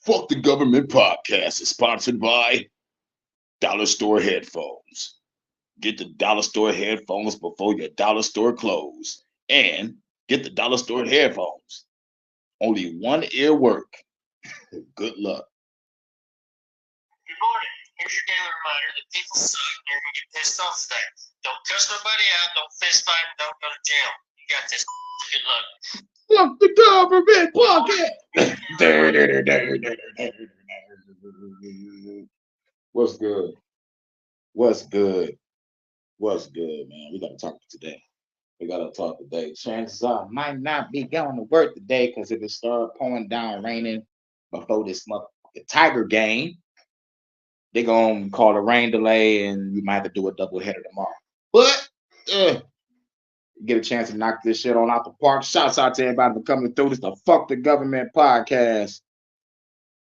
Fuck the Government podcast is sponsored by Dollar Store Headphones. Get the Dollar Store headphones before your dollar store close. And get the Dollar Store headphones. Only one ear work. Good luck. Good morning. Here's your daily reminder that people suck and you're going to get pissed off today. Don't cuss nobody out, don't fist fight, and don't go to jail. You got this. Good luck. Fuck the Government podcast. What's good? What's good? What's good, man? We got to talk today. We got to talk today. Chances are I might not be going to work today because if it start pouring down raining before this Tiger game, they're going to call a rain delay and we might have to do a double header tomorrow. But get a chance to knock this shit on out the park. Shouts out to everybody for coming through. This is the Fuck the Government podcast.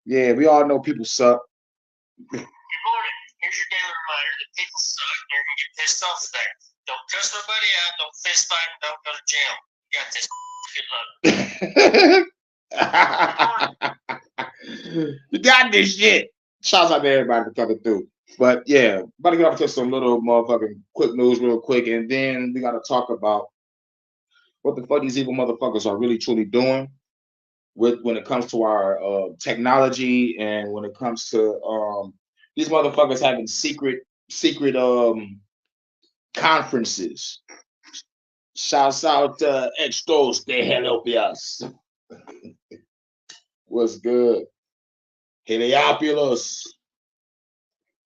Yeah, we all know people suck. Good morning. Here's your daily reminder that people suck and you're going to get pissed off today. Don't cuss nobody out, don't fist fight, and don't go to jail. You got this. Good luck. You got this shit. Shouts out to everybody for coming through. But yeah, about to get off to some little motherfucking quick news real quick, and then we got to talk about what the fuck these evil motherfuckers are really truly doing when it comes to our technology and when it comes to these motherfuckers having secret conferences. Shouts out to Extros de Heliopolis. What's good? Heliopolis.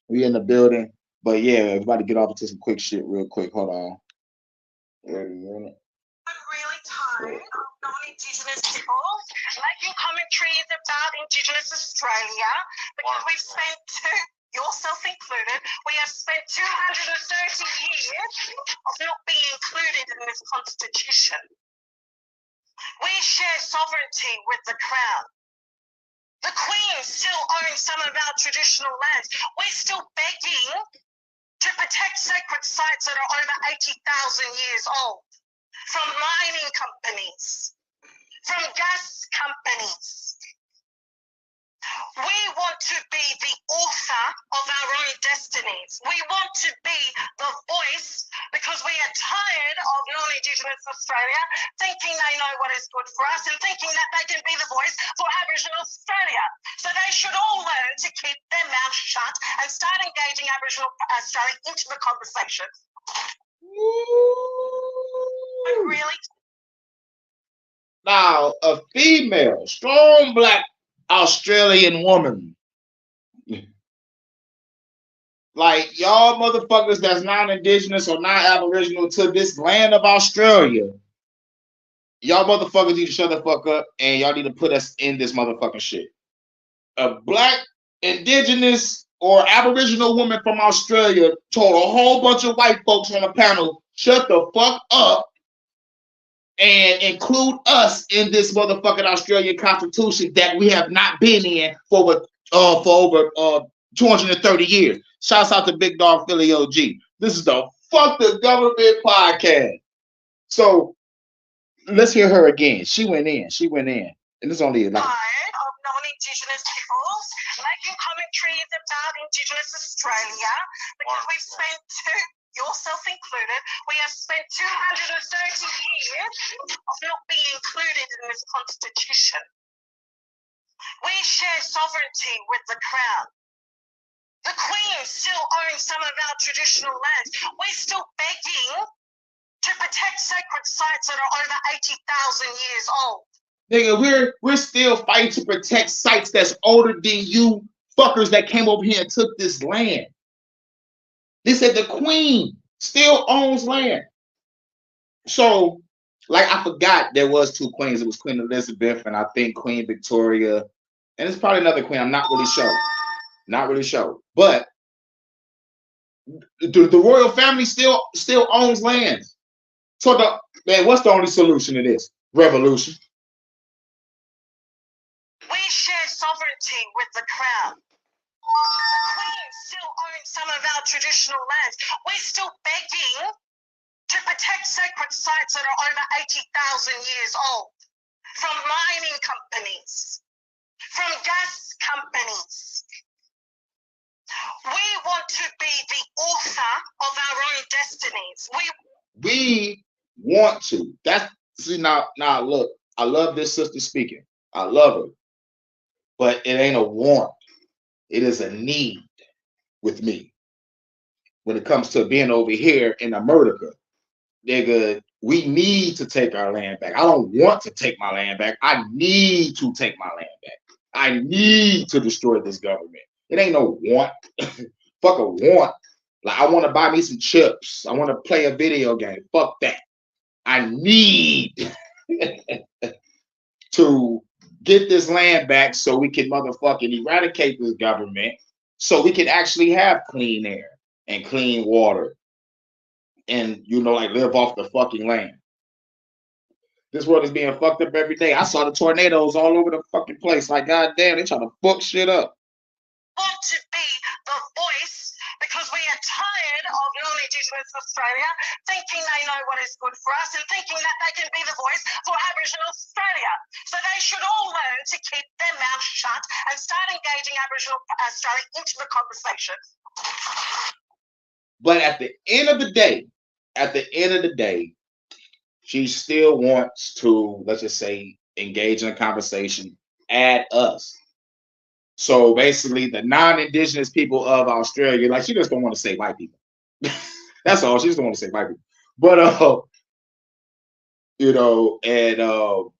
We in the building. But yeah, everybody get off into some quick shit real quick. Hold on. I'm really tired of non-Indigenous people making commentaries about Indigenous Australia because we've spent yourself included, we have spent 230 years of not being included in this constitution. We share sovereignty with the Crown. The Queen still owns some of our traditional lands. We're still begging to protect sacred sites that are over 80,000 years old from mining companies, from gas companies. We want to be the author of our own destinies. We want to be the voice because we are tired of non-Indigenous Australia thinking they know what is good for us and thinking that they can be the voice for Aboriginal Australia. So they should all learn to keep their mouth shut and start engaging Aboriginal Australia into the conversation. Really? Now, a female, strong black Australian woman. Like y'all motherfuckers that's non-indigenous or not aboriginal to this land of Australia. Y'all motherfuckers need to shut the fuck up and y'all need to put us in this motherfucking shit. A black, indigenous, or aboriginal woman from Australia told a whole bunch of white folks on the panel, shut the fuck up and include us in this motherfucking Australian Constitution that we have not been in for over 230 years. Shouts out to Big Dog Philly OG. This is the Fuck the Government podcast. So let's hear her again. She went in. And it's only like tired of non-Indigenous peoples making commentaries about Indigenous Australia because we've spent yourself included, we have spent 230 years of not being included in this constitution. We share sovereignty with the Crown. The Queen still owns some of our traditional lands. We're still begging to protect sacred sites that are over 80,000 years old. Nigga, we're still fighting to protect sites that's older than you fuckers that came over here and took this land. They said the Queen still owns land. So, like, I forgot there was two queens. It was Queen Elizabeth and I think Queen Victoria. And it's probably another queen. I'm not really sure. But the royal family still owns land. So, what's the only solution to this? Revolution. We share sovereignty with the Crown. The Queen still owns some of our traditional lands. We're still begging to protect sacred sites that are over 80,000 years old from mining companies, from gas companies. We want to be the author of our own destinies. We want to. That's see now look, I love this sister speaking. I love her. But it ain't a want. It is a need with me. When it comes to being over here in America, nigga, we need to take our land back. I don't want to take my land back. I need to take my land back. I need to destroy this government. It ain't no want. Fuck a want. Like, I want to buy me some chips. I want to play a video game. Fuck that. I need to get this land back so we can motherfucking eradicate this government so we can actually have clean air and clean water and, you know, like live off the fucking land. This world is being fucked up every day. I saw the tornadoes all over the fucking place. Like, goddamn, they trying to fuck shit up. Want to be the voice because we are tired of non-Indigenous Australia thinking they know what is good for us and thinking that they can be the voice for Aboriginal Australia. So they should all learn to keep their mouth shut and start engaging Aboriginal Australia into the conversation. But at the end of the day, she still wants to, let's just say, engage in a conversation at us. So basically, the non-Indigenous people of Australia, like, she just don't want to say white people. That's all. She just don't want to say white people. But you know, and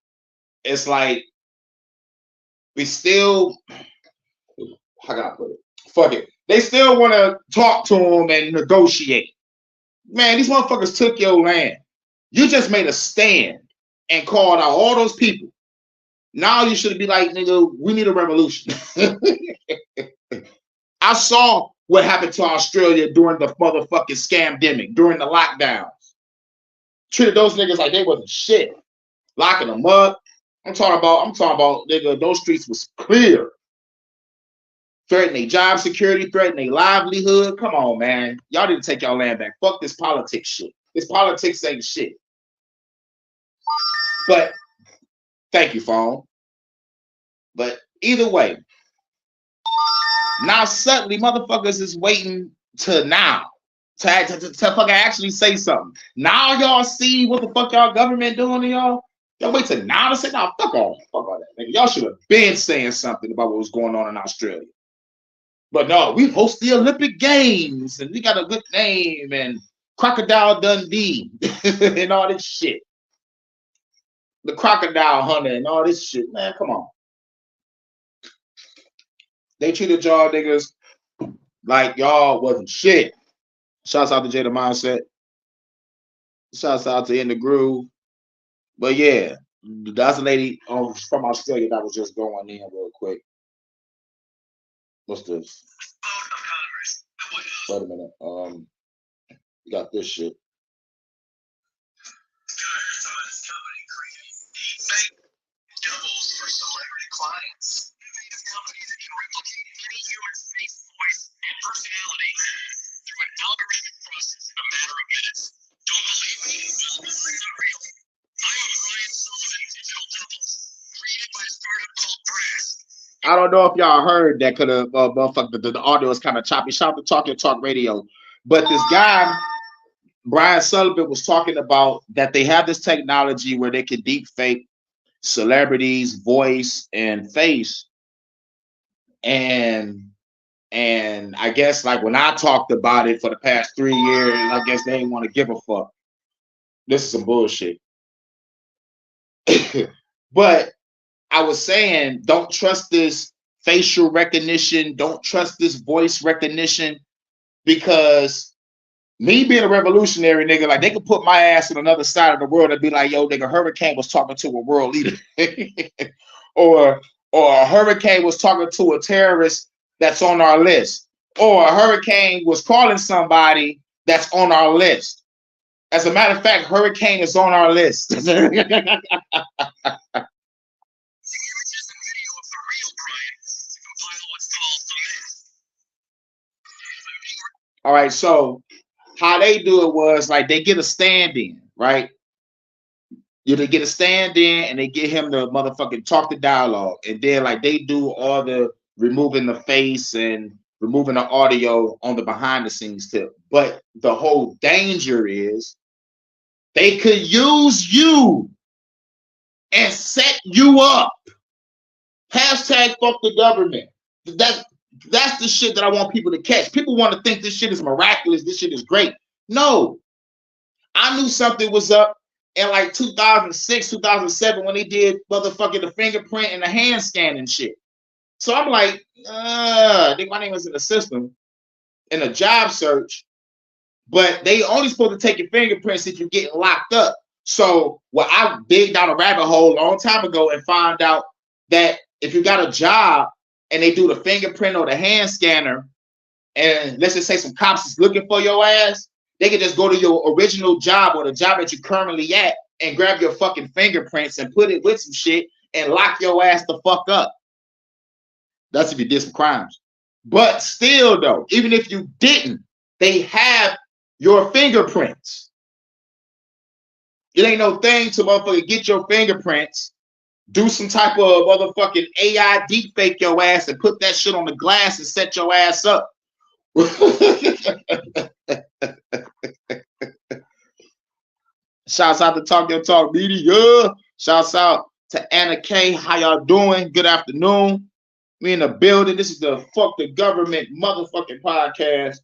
it's like we still, how can I put it? Fuck it. They still want to talk to them and negotiate. Man, these motherfuckers took your land. You just made a stand and called out all those people. Now you should be like, nigga, we need a revolution. I saw what happened to Australia during the motherfucking scamdemic, during the lockdowns. Treated those niggas like they wasn't shit. Locking them up. I'm talking about, nigga, those streets was clear. Threatening job security, threatening livelihood. Come on, man. Y'all need to take y'all land back. Fuck this politics shit. This politics ain't shit. But thank you, phone. But either way, now suddenly motherfuckers is waiting to now to fucking actually say something. Now y'all see what the fuck y'all government doing to y'all? Y'all wait till now to say, nah, fuck all that. Nigga, y'all should have been saying something about what was going on in Australia. But no, we host the Olympic Games and we got a good name and Crocodile Dundee and all this shit. The crocodile hunter and all this shit. Man, come on. They treated y'all niggas like y'all wasn't shit. Shouts out to Jada Mindset. Shouts out to In the Groove. But yeah, that's a lady from Australia that was just going in real quick. What's this? Wait a minute. You got this shit. Doubles for celebrity clients. Innovative company that can replicate any human face, voice, and personality through an algorithmic process in a matter of minutes. Don't believe me? Well, this is real. I'm Brian Sullivan Digital Doubles, created by a startup called Brass. I don't know if y'all heard that. Could have the audio is kind of choppy. Shout out to Talk Radio. But this guy, Brian Sullivan, was talking about that they have this technology where they can deep fake celebrities' voice and face. And I guess like when I talked about it for the past 3 years, I guess they didn't want to give a fuck. This is some bullshit. But I was saying, don't trust this facial recognition. Don't trust this voice recognition, because me being a revolutionary nigga, like they could put my ass on another side of the world and be like, yo, nigga, Hurricane was talking to a world leader. or a Hurricane was talking to a terrorist that's on our list. Or a Hurricane was calling somebody that's on our list. As a matter of fact, Hurricane is on our list. All right, so how they do it was like they get a stand-in, right? They get a stand-in and they get him to motherfucking talk the dialogue, and then like they do all the removing the face and removing the audio on the behind the scenes tip. But the whole danger is they could use you and set you up. Hashtag fuck the government. That's the shit that I want people to catch. People want to think this shit is miraculous. This shit is great. No, I knew something was up in like 2006, 2007 when they did motherfucking the fingerprint and the hand scanning shit. So I'm like, I think my name was in the system in a job search, but they only supposed to take your fingerprints if you're getting locked up. So I digged down a rabbit hole a long time ago and found out that if you got a job and they do the fingerprint or the hand scanner, and let's just say some cops is looking for your ass, they can just go to your original job or the job that you're currently at and grab your fucking fingerprints and put it with some shit and lock your ass the fuck up. That's if you did some crimes. But still, though, even if you didn't, they have your fingerprints. It ain't no thing to motherfucker get your fingerprints, do some type of motherfucking AI deep fake your ass and put that shit on the glass and set your ass up. Shouts out to Talk Your Talk Media. Shouts out to Anna K. How y'all doing? Good afternoon. We in the building. This is the Fuck the Government motherfucking podcast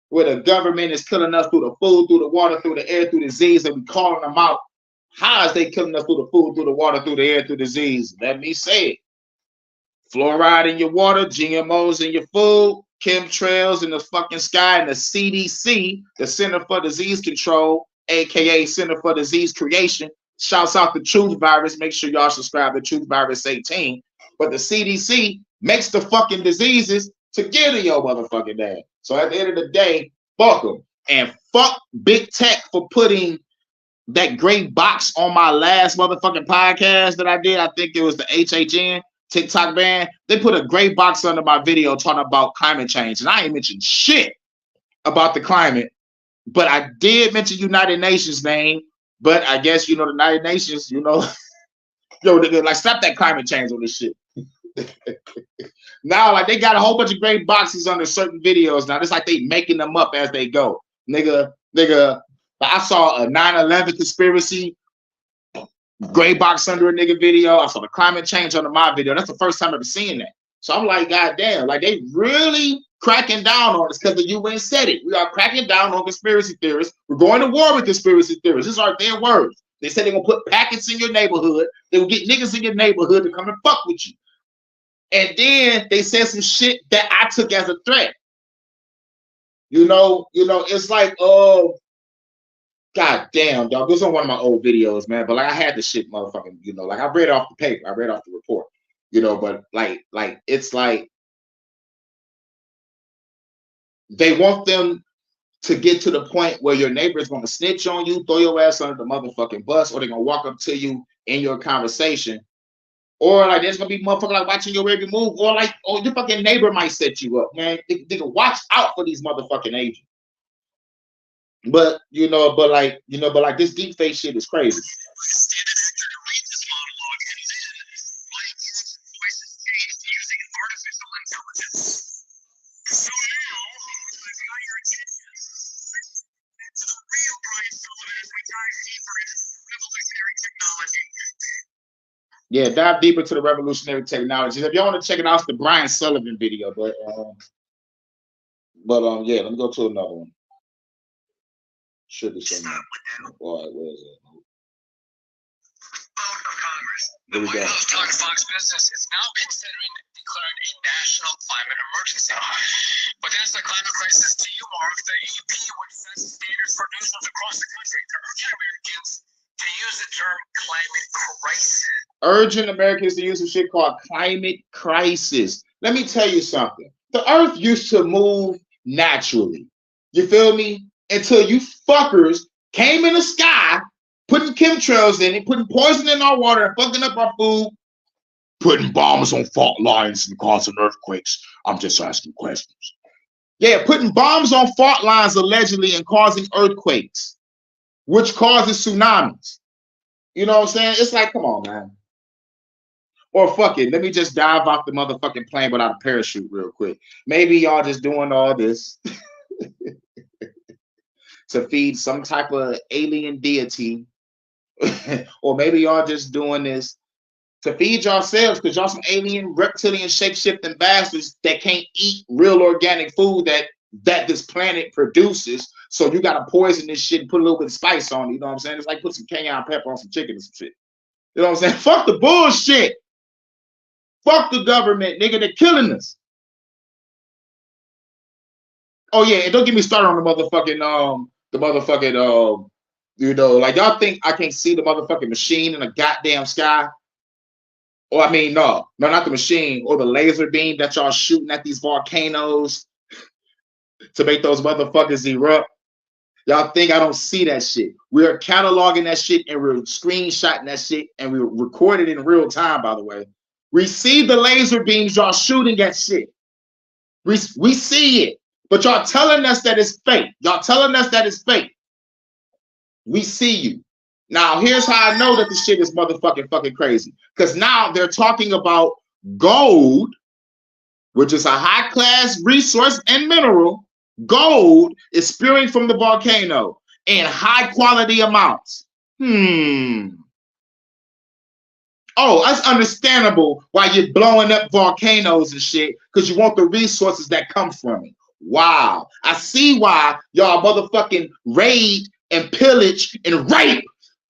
where the government is killing us through the food, through the water, through the air, through the disease, and we calling them out. How is they killing us through the food, through the water, through the air, through the disease? Let me say it. Fluoride in your water, GMOs in your food, chemtrails in the fucking sky, and the CDC, the Center for Disease Control, aka Center for Disease Creation. Shouts out to Truth Virus. Make sure y'all subscribe to Truth Virus 18. But the CDC makes the fucking diseases to get to your motherfucking ass. So at the end of the day, fuck them. And fuck Big Tech for putting that gray box on my last motherfucking podcast that I did. I think it was the HHN TikTok ban. They put a gray box under my video talking about climate change. And I ain't mentioned shit about the climate. But I did mention United Nations name. But I guess, the United Nations, yo, nigga, like, stop that climate change on this shit. Now, like, they got a whole bunch of gray boxes under certain videos now. It's like they making them up as they go. Nigga. I saw a 9/11 conspiracy gray box under a nigga video. I saw the climate change under my video. That's the first time I've ever seen that. So I'm like, goddamn, like they really cracking down on us because the UN said it. We are cracking down on conspiracy theorists. We're going to war with conspiracy theorists. These are their words. They said they're gonna put packets in your neighborhood. They will get niggas in your neighborhood to come and fuck with you. And then they said some shit that I took as a threat. It's like, god damn, dog. This is on one of my old videos, man. But like I had the shit motherfucking, like I read off the paper, I read off the report, but like it's like they want them to get to the point where your neighbor is gonna snitch on you, throw your ass under the motherfucking bus, or they're gonna walk up to you in your conversation. Or like there's gonna be motherfucker like watching your every move, or like, your fucking neighbor might set you up, man. They can watch out for these motherfucking agents. But like this deep fake shit is crazy. Yeah, dive deeper to the revolutionary technologies. If y'all want to check it out, it's the Brian Sullivan video. But yeah, let me go to another one. Should be something. All right, where is it? Vote of Congress. The White House talked Fox Business is now considering declaring a national climate emergency. But that's the climate crisis to you, Mark. The AP, which sets standards for newsrooms across the country, to urge Americans to use the term climate crisis. Urging Americans to use some shit called climate crisis. Let me tell you something. The earth used to move naturally. You feel me? Until you fuckers came in the sky, putting chemtrails in it, putting poison in our water and fucking up our food, putting bombs on fault lines and causing earthquakes. I'm just asking questions. Yeah, putting bombs on fault lines allegedly and causing earthquakes, which causes tsunamis. You know what I'm saying? It's like, come on, man. Or fuck it, let me just dive off the motherfucking plane without a parachute real quick. Maybe y'all just doing all this to feed some type of alien deity. Or maybe y'all just doing this to feed yourselves because y'all some alien reptilian shape-shifting bastards that can't eat real organic food that this planet produces. So you gotta poison this shit and put a little bit of spice on it. You know what I'm saying? It's like put some cayenne pepper on some chicken or some shit. You know what I'm saying? Fuck the bullshit. Fuck the government, nigga. They're killing us. Oh yeah, and don't get me started on the motherfucking you know, like y'all think I can't see the motherfucking machine in the goddamn sky? Or I mean, no, not the machine, or the laser beam that y'all shooting at these volcanoes to make those motherfuckers erupt. Y'all think I don't see that shit? We're cataloging that shit and we're screenshotting that shit and we record it in real time, by the way. We see the laser beams y'all shooting at shit. We see it. But y'all telling us that it's fake. Y'all telling us that it's fake. We see you. Now, here's how I know that the shit is motherfucking fucking crazy. Because now they're talking about gold, which is a high-class resource and mineral. Gold is spewing from the volcano in high-quality amounts. Oh, that's understandable why you're blowing up volcanoes and shit, because you want the resources that come from it. Wow. I see why y'all motherfucking raid and pillage and rape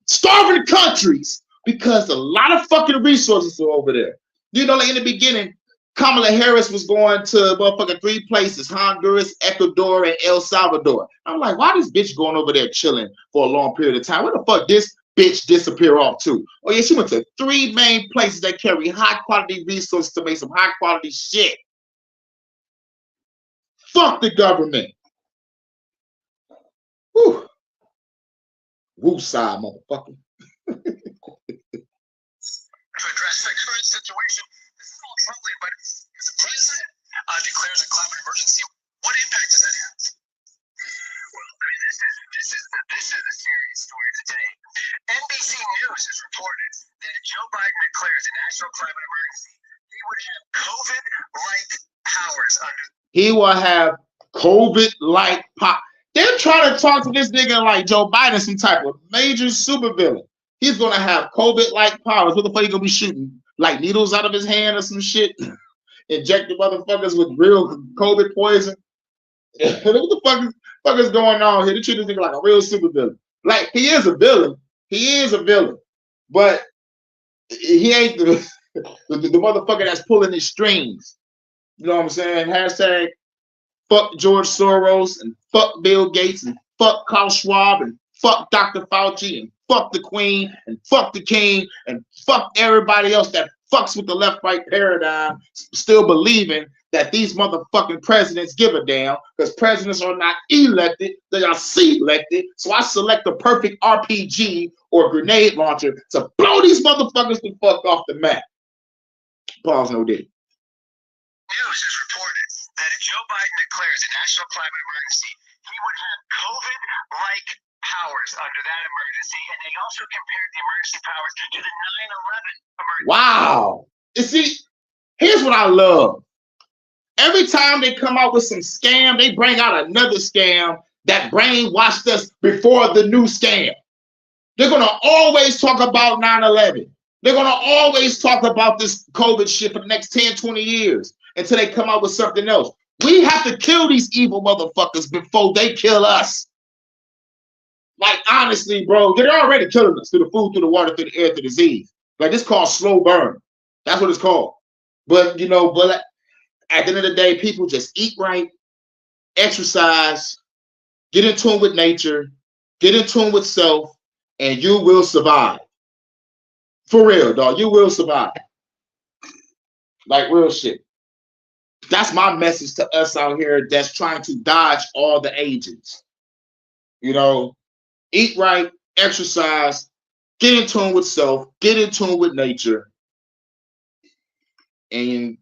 starving countries, because a lot of fucking resources are over there. You know, like in the beginning, Kamala Harris was going to motherfucking 3 places: Honduras, Ecuador, and El Salvador. I'm like, why this bitch going over there chilling for a long period of time? Where the fuck this bitch disappear off to? Oh yeah, she went to 3 main places that carry high quality resources to make some high quality shit. Fuck the government. Woo. Woosah, motherfucker. To address the current situation, this is all troubling, but if the president declares a climate emergency, what impact does that have? Well, I mean, this is a serious story today. NBC News has reported that if Joe Biden declares a national climate emergency, he would have COVID-like powers under. He will have COVID-like power. They're trying to talk to this nigga like Joe Biden, some type of major supervillain. He's gonna have COVID-like powers. What the fuck he gonna be shooting? Like needles out of his hand or some shit? Inject the motherfuckers with real COVID poison? What the fuck is going on here? They treat this nigga like a real supervillain. Like, he is a villain. He is a villain. But he ain't the motherfucker that's pulling his strings. You know what I'm saying? Hashtag fuck George Soros and fuck Bill Gates and fuck Klaus Schwab and fuck Dr. Fauci and fuck the Queen and fuck the King and fuck everybody else that fucks with the left-right paradigm, still believing that these motherfucking presidents give a damn, because presidents are not elected, they are selected. So I select the perfect RPG or grenade launcher to blow these motherfuckers the fuck off the map. Pause, no dick. News has reported that if Joe Biden declares a national climate emergency, he would have COVID-like powers under that emergency, and they also compared the emergency powers to the 9/11 emergency. Wow. You see, here's what I love. Every time they come out with some scam, they bring out another scam that brainwashed us before the new scam. They're going to always talk about 9/11. They're going to always talk about this COVID shit for the next 10, 20 years until they come out with something else. We have to kill these evil motherfuckers before they kill us. Like, honestly, bro, they're already killing us through the food, through the water, through the air, through the disease. Like, this is called slow burn. That's what it's called. But, you know, but at the end of the day, people just eat right, exercise, get in tune with nature, get in tune with self, and you will survive. For real, dog. You will survive. Like, real shit. That's my message to us out here that's trying to dodge all the agents. You know, eat right, exercise, get in tune with self, get in tune with nature, and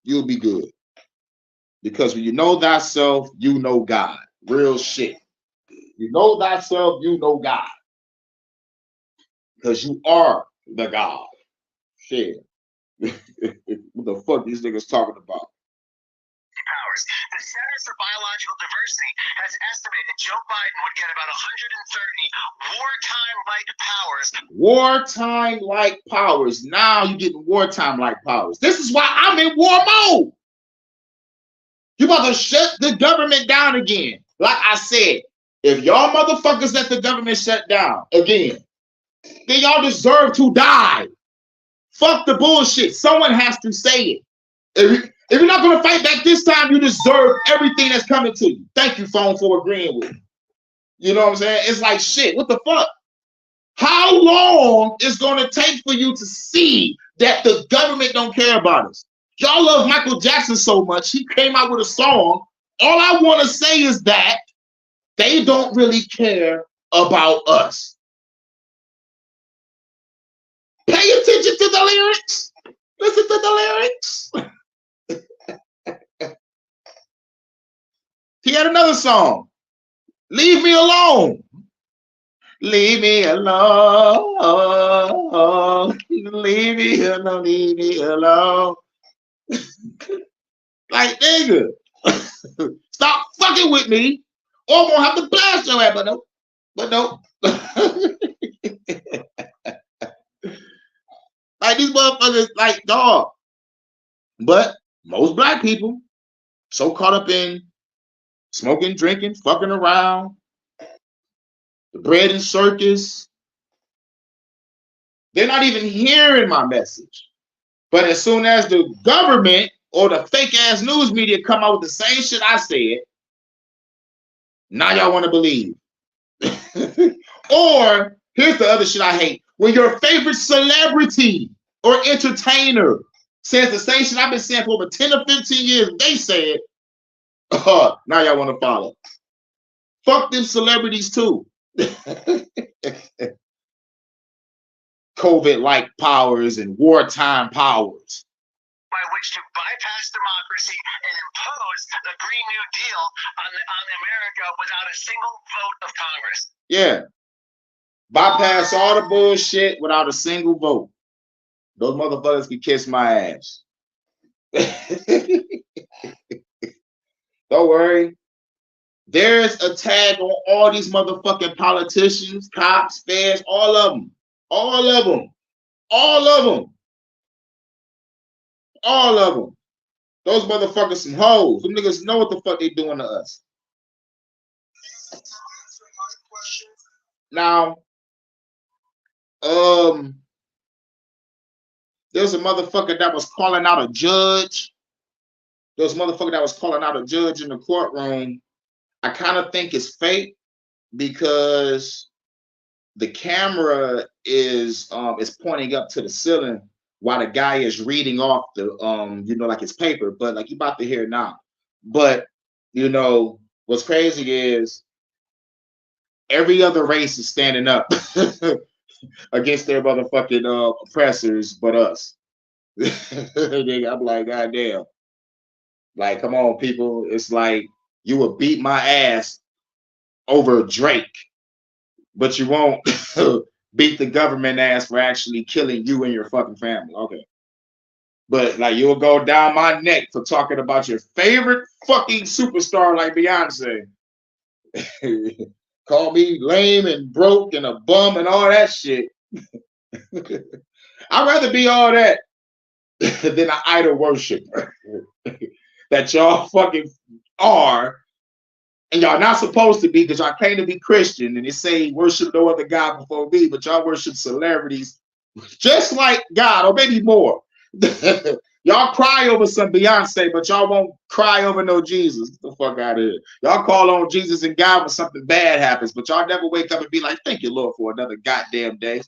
you'll be good. Because when you know thyself, you know God. Real shit. You know thyself, you know God. because you are the God. Shit. What the fuck these niggas talking about? Powers. The Center for Biological Diversity has estimated Joe Biden would get about 130 wartime-like powers. Wartime-like powers. Now you're getting wartime-like powers. This is why I'm in war mode. You about to shut the government down again. Like I said, if y'all motherfuckers let the government shut down again, then y'all deserve to die. Fuck the bullshit. Someone has to say it. If you're not going to fight back this time, you deserve everything that's coming to you. Thank you, phone, for agreeing with me. You know what I'm saying? It's like, shit, what the fuck? How long is going to take for you to see that the government don't care about us? Y'all love Michael Jackson so much. He came out with a song. All I want to say is that they don't really care about us. Pay attention to the lyrics. Listen to the lyrics. He had another song. Leave me alone. Leave me alone. Leave me alone. Leave me alone. Like, nigga, stop fucking with me, or I'm gonna have to blast your ass. But no. Like, these motherfuckers, like, dog. But most black people so caught up in smoking, drinking, fucking around, the bread and circus, they're not even hearing my message. But as soon as the government or the fake ass news media come out with the same shit I said, now y'all want to believe. Or here's the other shit I hate. When your favorite celebrity or entertainer says the same shit I've been saying for over 10 or 15 years, they say it, now y'all want to follow. Fuck them celebrities too. COVID-like powers and wartime powers. By which to bypass democracy and impose the Green New Deal on America without a single vote of Congress. Yeah. Bypass all the bullshit without a single vote. Those motherfuckers can kiss my ass. Don't worry. There's a tag on all these motherfucking politicians, cops, feds, all of them. All of them. All of them. All of them. Those motherfuckers some hoes. Them niggas know what the fuck they doing to us. Now, there's a motherfucker that was calling out a judge. There's a motherfucker that was calling out a judge in the courtroom. I kind of think it's fake because the camera is pointing up to the ceiling while the guy is reading off the like his paper, but like you about to hear now. But you know what's crazy is every other race is standing up against their motherfucking oppressors but us. I'm like, goddamn. Like, come on, people. It's like you would beat my ass over Drake, but you won't beat the government ass for actually killing you and your fucking family. Okay. But like you'll go down my neck for talking about your favorite fucking superstar like Beyonce. Call me lame and broke and a bum and all that shit. I'd rather be all that than an idol worshiper that y'all fucking are. And y'all not supposed to be because y'all claim to be Christian and they say worship no other God before me, but y'all worship celebrities just like God, or maybe more. Y'all cry over some Beyonce, but y'all won't cry over no Jesus. Get the fuck out of here. Y'all call on Jesus and God when something bad happens, but y'all never wake up and be like, thank you, Lord, for another goddamn day.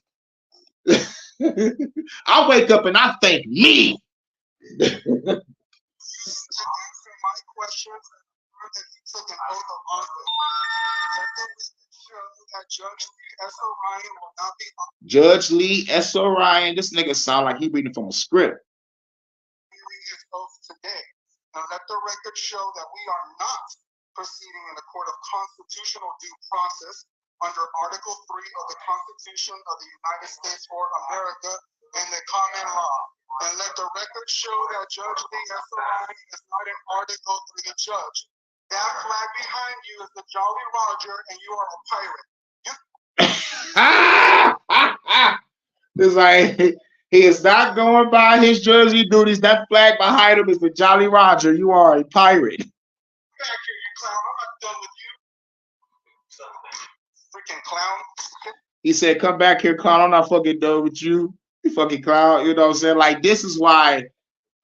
I wake up and I thank me. To answer my question, that he took an oath of office. Let the record show that Judge Lee S. Orion will not be Judge Lee S. Orion, this nigga sound like he reading from a script. Hearing his oath today. And let the record show that we are not proceeding in a court of constitutional due process, under Article 3 of the Constitution of the United States for America and the common law. And let the record show that Judge Lee Esselstyn is not an Article 3 judge. That flag behind you is the Jolly Roger, and you are a pirate. It's like he is not going by his jersey duties. That flag behind him is the Jolly Roger. You are a pirate. Back here, you clown. I'm not done with you. Freaking clown. He said, come back here, clown. I'm not fucking done with you. You fucking clown. You know what I'm saying? Like, this is why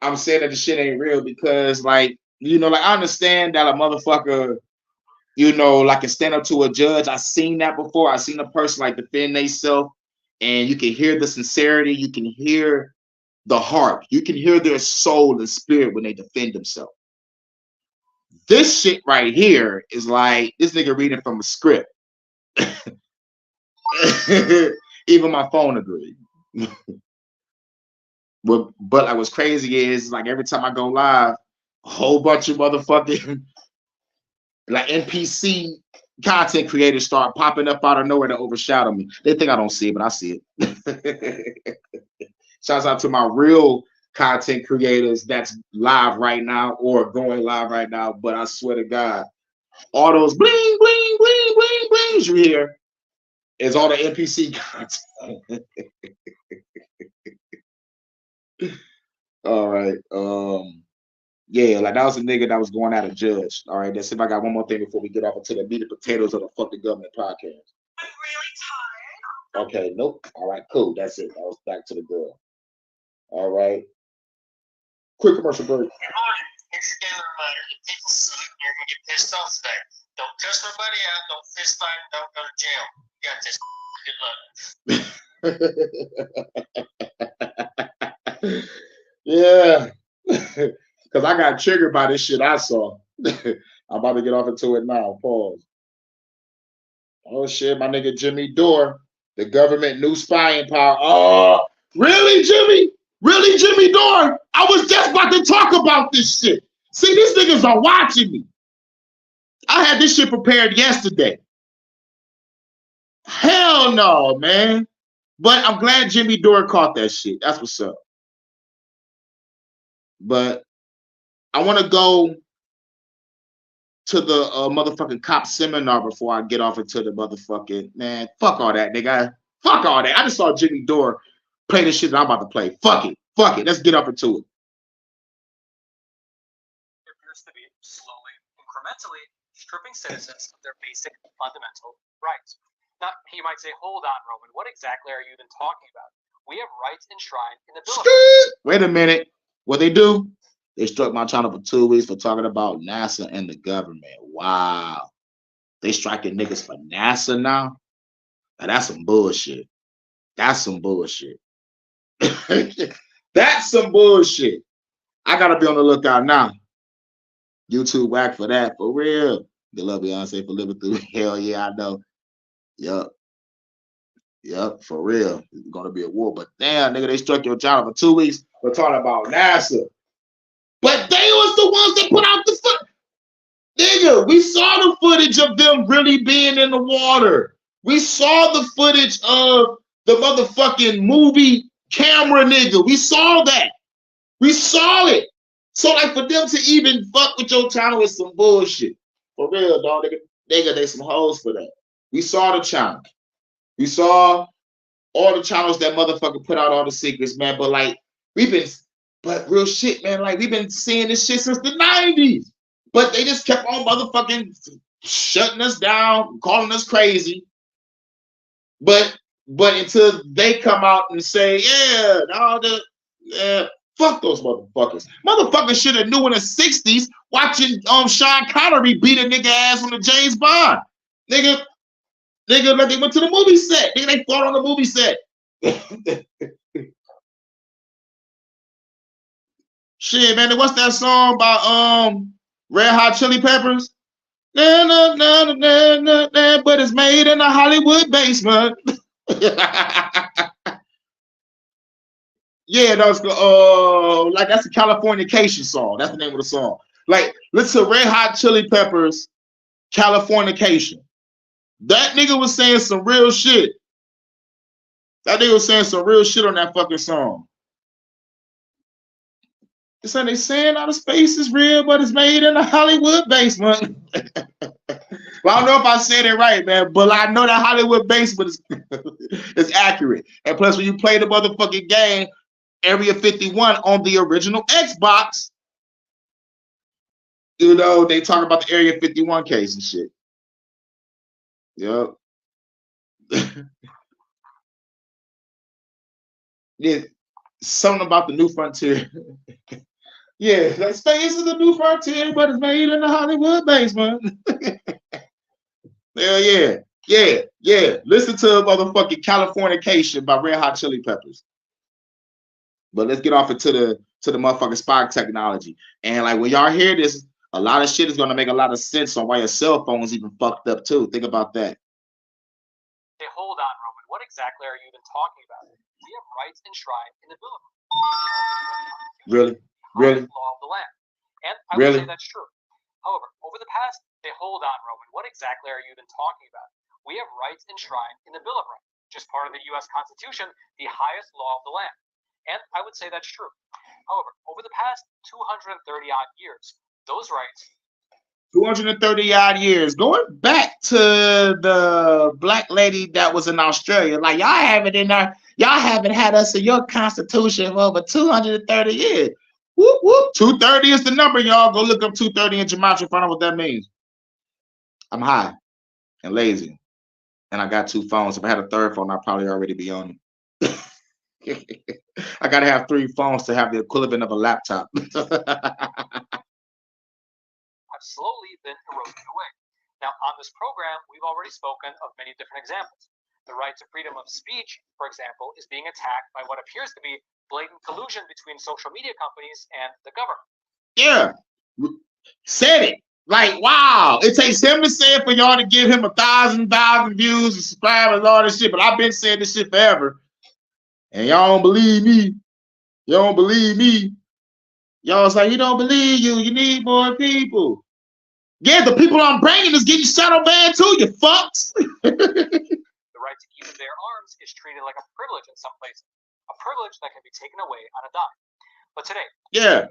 I'm saying that the shit ain't real, because, like, you know, like, I understand that a motherfucker, you know, like, can stand up to a judge. I've seen that before. I've seen a person, like, defend themselves, and you can hear the sincerity. You can hear the heart. You can hear their soul and spirit when they defend themselves. This shit right here is like, this nigga reading from a script. Even my phone agreed. but like, what's crazy is, like, every time I go live, a whole bunch of motherfucking like NPC content creators start popping up out of nowhere to overshadow me. They think I don't see it, but I see it. Shouts out to my real content creators that's live right now or going live right now. But I swear to God, all those bling bling bling bling blings you hear is all the NPC content. All right. Yeah, like, that was a nigga that was going at a judge. All right, let's see if I got one more thing before we get off into the meat and potatoes of the Fuck the Government podcast. I'm really tired. Okay, nope. All right, cool. That's it. I was back to the girl. All right. Quick commercial break. Here's your daily reminder. The people suck. You're going to get pissed off today. Don't cuss nobody out. Don't fist fight. Don't go to jail. You got this. Good luck. Yeah. Because I got triggered by this shit I saw. I'm about to get off into it now. Pause. Oh, shit. My nigga Jimmy Dore. The government new spying power. Oh, really, Jimmy? Really, Jimmy Dore? I was just about to talk about this shit. See, these niggas are watching me. I had this shit prepared yesterday. Hell no, man. But I'm glad Jimmy Dore caught that shit. That's what's up. But I want to go to the motherfucking cop seminar before I get off into the motherfucking, man, fuck all that, nigga. Fuck all that. I just saw Jimmy Dore play the shit that I'm about to play. Fuck it. Fuck it. Let's get up into it. It appears to be slowly, incrementally stripping citizens of their basic fundamental rights. Now, you might say, hold on, Roman, what exactly are you even talking about? We have rights enshrined in the Bill of Rights. Wait a minute. What they do? They struck my channel for 2 weeks for talking about NASA and the government. Wow. They striking niggas for NASA now? Now, that's some bullshit. That's some bullshit. That's some bullshit. I gotta be on the lookout now. YouTube whack for that, for real. They love Beyonce for living through. Hell yeah, I know. Yup. Yup, for real. It's gonna be a war. But damn, nigga, they struck your channel for 2 weeks for talking about NASA. But they was the ones that put out the foot. Nigga, we saw the footage of them really being in the water. We saw the footage of the motherfucking movie camera, nigga. We saw that. We saw it. So, like, for them to even fuck with your channel is some bullshit. For real, dog. Nigga, they some hoes for that. We saw the channel. We saw all the channels that motherfucker put out all the secrets, man. But, like, but real shit, man, like, we've been seeing this shit since the 90s. But they just kept on motherfucking shutting us down, calling us crazy. But until they come out and say, yeah, no, fuck those motherfuckers. Motherfuckers should have knew in the 60s watching Sean Connery beat a nigga ass on the James Bond. Nigga, like, they went to the movie set. Nigga, they fought on the movie set. Shit, man, what's that song by Red Hot Chili Peppers? Nah, nah, nah, nah, nah, nah, nah, but it's made in a Hollywood basement. Yeah, that's like, that's a Californication song. That's the name of the song. Like, listen to Red Hot Chili Peppers, Californication. That nigga was saying some real shit. That nigga was saying some real shit on that fucking song. It's like they saying outer space is real, but it's made in a Hollywood basement. Well, I don't know if I said it right, man, but I know that Hollywood basement is accurate. And plus, when you play the motherfucking game, Area 51 on the original Xbox, you know, they talk about the Area 51 case and shit. Yep. Yeah, something about the new frontier. Yeah, like space is the new frontier, but it's made in the Hollywood basement. Hell yeah. Yeah, yeah. Listen to motherfucking Californication by Red Hot Chili Peppers. But let's get off into the motherfucking Spock technology. And like when y'all hear this, a lot of shit is gonna make a lot of sense on why your cell phone is even fucked up too. Think about that. Hey, hold on, Roman. What exactly are you even talking about? We have rights enshrined in the Bill of Rights. Really? Really? Law of the land. And I really? would say that's true. However, over the past, hey, hold on, Roman. What exactly are you even talking about? We have rights enshrined in the Bill of Rights, just part of the U.S. Constitution, the highest law of the land. And I would say that's true. However, over the past 230 odd years, those rights 230 odd years, going back to the black lady that was in Australia, like y'all have it in there, y'all haven't had us in your constitution for over 230 years. Whoop, whoop. 230 is the number, y'all. Go look up 230 in gematria, find out what that means. I'm high and lazy, and I got 2 phones. If I had a third phone, I'd probably already be on it. I gotta have 3 phones to have the equivalent of a laptop. have slowly been eroded away. Now, on this program, we've already spoken of many different examples. The right to freedom of speech, for example, is being attacked by what appears to be blatant collusion between social media companies and the government. Yeah, said it. Like, wow, it takes him to say it for y'all to give him 1,000 views and subscribers, all this shit. But I've been saying this shit forever. And y'all don't believe me. Y'all don't believe me. Y'all say, you don't believe you. You need more people. Yeah, the people I'm bringing is getting shadow banned too, you fucks. The right to keep and bear arms is treated like a privilege in some places. A privilege that can be taken away on a dime. But today... Yeah.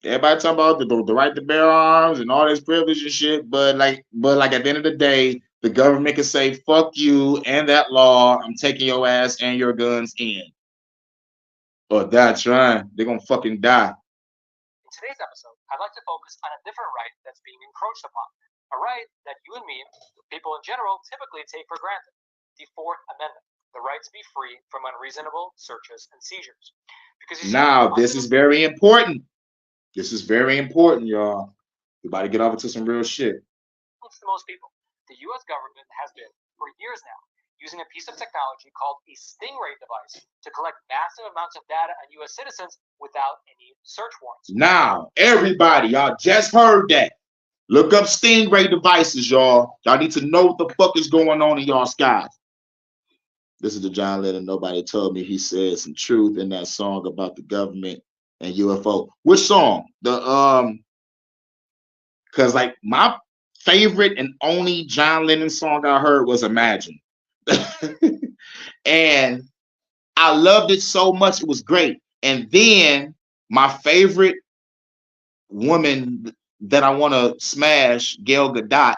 Everybody talking about the right to bear arms and all this privilege and shit, but like at the end of the day, the government can say fuck you and that law. I'm taking your ass and your guns in, or die trying. They're gonna fucking die. In today's episode, I'd like to focus on a different right that's being encroached upon, a right that you and me, people in general, typically take for granted: the Fourth Amendment, the right to be free from unreasonable searches and seizures. Because now this is very important. This is very important, y'all. We about to get over to some real shit. To most people, the U.S. government has been, for years now, using a piece of technology called a Stingray device to collect massive amounts of data on U.S. citizens without any search warrants. Now, everybody, y'all just heard that. Look up Stingray devices, y'all. Y'all need to know what the fuck is going on in y'all skies. This is the John Lennon Nobody Told Me. He said some truth in that song about the government and UFO. Which song? The because like my favorite and only John Lennon song I heard was Imagine. And I loved it so much, it was great. And then my favorite woman that I want to smash, Gail Gadot,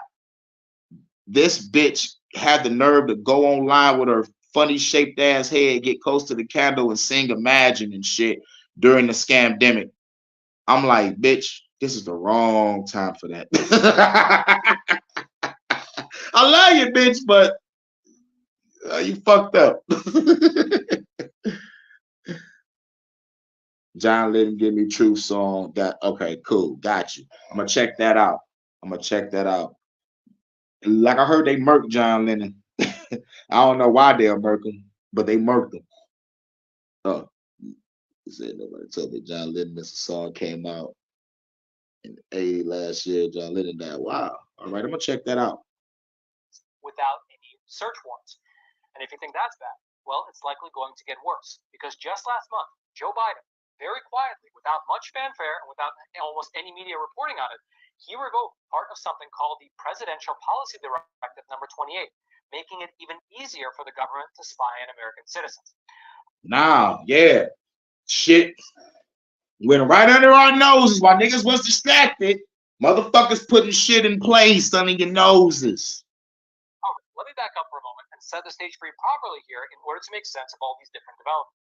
this bitch had the nerve to go online with her funny shaped ass head, get close to the candle and sing Imagine and shit during the scamdemic. I'm like, bitch, this is the wrong time for that. I love you, bitch, but you fucked up. John Lennon Give Me Truth song. Okay, cool, got you. I'm gonna check that out. Like I heard they murked John Lennon. I don't know why they'll murk him, but they murked him. Oh, he said nobody told me John Lennon. This song came out in A last year. John Lennon died. Wow. All right, I'm gonna check that out. Without any search warrants. And if you think that's bad, well, it's likely going to get worse, because just last month, Joe Biden, very quietly, without much fanfare and without almost any media reporting on it, he revoked part of something called the Presidential Policy Directive number 28, making it even easier for the government to spy on American citizens. Now, yeah, shit went right under our noses while niggas was distracted. Motherfuckers putting shit in place under your noses. Oh, let me back up for a moment and set the stage for you properly here in order to make sense of all these different developments.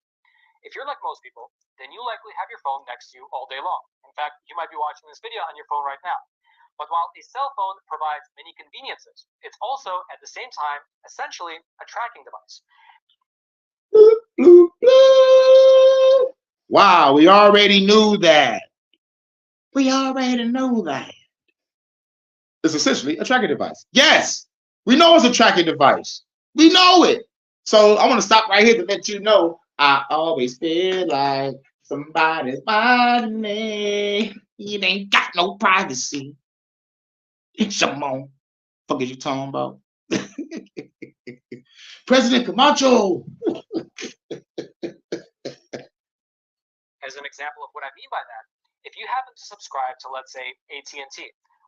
If you're like most people, then you likely have your phone next to you all day long. In fact, you might be watching this video on your phone right now. But while a cell phone provides many conveniences, it's also, at the same time, essentially a tracking device. Bloop, bloop, bloop. Wow, we already knew that. We already know that. It's essentially a tracking device. Yes, we know it's a tracking device. We know it. So I want to stop right here to let you know I always feel like somebody's watching me. You ain't got no privacy. Shimon. Fuck is you talking about? President Camacho. As an example of what I mean by that, if you happen to subscribe to, let's say, AT&T,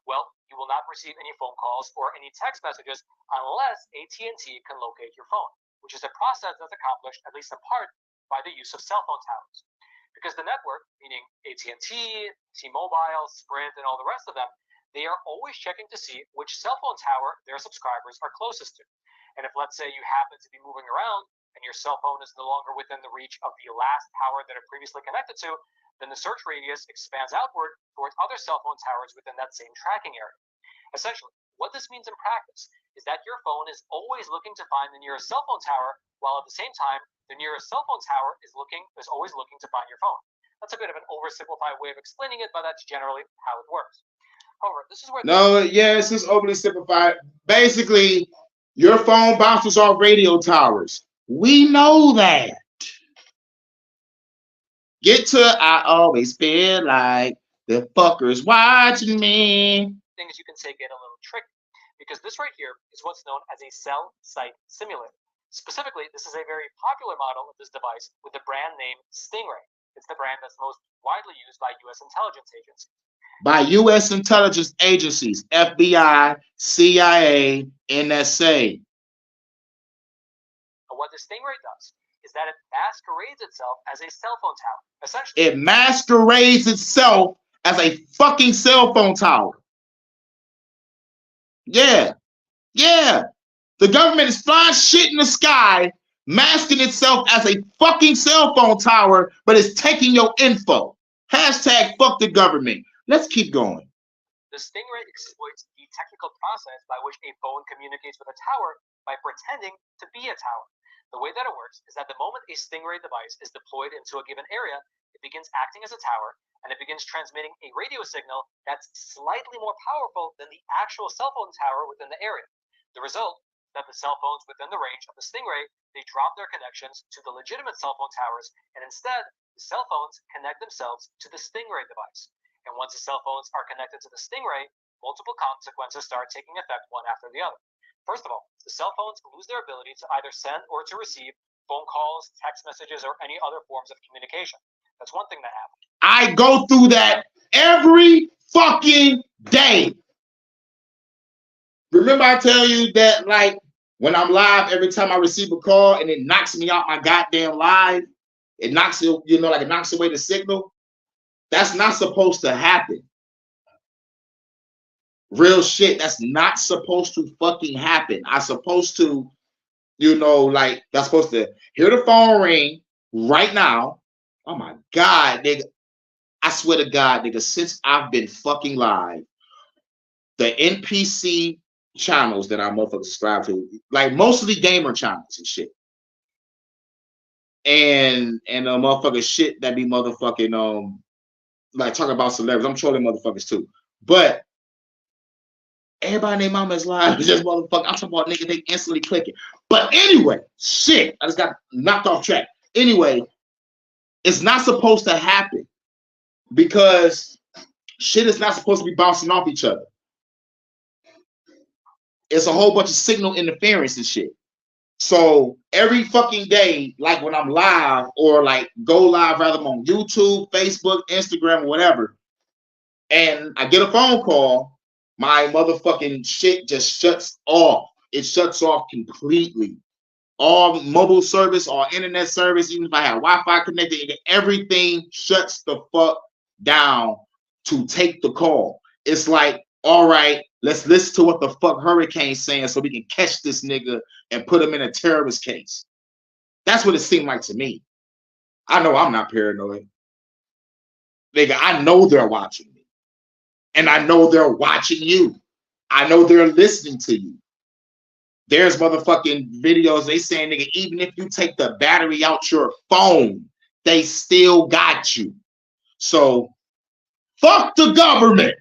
well, you will not receive any phone calls or any text messages unless AT&T can locate your phone, which is a process that's accomplished, at least in part, by the use of cell phone towers. Because the network, meaning AT&T, T-Mobile, Sprint, and all the rest of them, they are always checking to see which cell phone tower their subscribers are closest to. And if, let's say, you happen to be moving around and your cell phone is no longer within the reach of the last tower that it previously connected to, then the search radius expands outward towards other cell phone towers within that same tracking area. Essentially, what this means in practice is that your phone is always looking to find the nearest cell phone tower, while at the same time, the nearest cell phone tower is always looking to find your phone. That's a bit of an oversimplified way of explaining it, but that's generally how it works. However, this is where yes, it's overly simplified. Basically, your phone bounces off radio towers. We know that. Get to I always feel like the fuckers watching me. Things you can say get a little tricky, because this right here is what's known as a cell site simulator. Specifically, this is a very popular model of this device with the brand name Stingray. It's the brand that's most widely used by U.S. intelligence agencies. By U.S. intelligence agencies, FBI, CIA, NSA. What the Stingray does is that it masquerades itself as a cell phone tower. Essentially, it masquerades itself as a fucking cell phone tower. Yeah. The government is flying shit in the sky, masking itself as a fucking cell phone tower, but it's taking your info. Hashtag fuck the government. Let's keep going. The Stingray exploits the technical process by which a phone communicates with a tower by pretending to be a tower. The way that it works is that the moment a Stingray device is deployed into a given area, it begins acting as a tower, and it begins transmitting a radio signal that's slightly more powerful than the actual cell phone tower within the area. The result is that the cell phones within the range of the Stingray, they drop their connections to the legitimate cell phone towers, and instead, the cell phones connect themselves to the Stingray device. And once the cell phones are connected to the Stingray, multiple consequences start taking effect one after the other. First of all, the cell phones lose their ability to either send or to receive phone calls, text messages, or any other forms of communication. That's one thing that happens. I go through that every fucking day. Remember I tell you that, like, when I'm live, every time I receive a call and it knocks me out my goddamn live, it knocks it, like it knocks away the signal. That's not supposed to happen. Real shit, that's not supposed to fucking happen. I'm supposed to, like, that's supposed to hear the phone ring right now. Oh my God, nigga. I swear to God, nigga, since I've been fucking live, the NPC channels that I motherfuckers subscribe to, like mostly gamer channels and shit. And motherfucker shit that be motherfucking like talking about celebrities. I'm trolling motherfuckers too. But everybody and their mama is live. Just motherfucker. I'm talking about nigga, they instantly clicking. But anyway, shit. I just got knocked off track. Anyway, it's not supposed to happen because shit is not supposed to be bouncing off each other. It's a whole bunch of signal interference and shit. So every fucking day, like when I'm live or like go live, rather I'm on YouTube, Facebook, Instagram, whatever, and I get a phone call, my motherfucking shit just shuts off. It shuts off completely. All mobile service, all internet service, even if I have Wi-Fi connected, everything shuts the fuck down to take the call. It's like, all right, let's listen to what the fuck Hurricane's saying so we can catch this nigga and put him in a terrorist case. That's what it seemed like to me. I know I'm not paranoid. Nigga, I know they're watching me. And I know they're watching you. I know they're listening to you. There's motherfucking videos they saying, nigga, even if you take the battery out your phone, they still got you. So, fuck the government.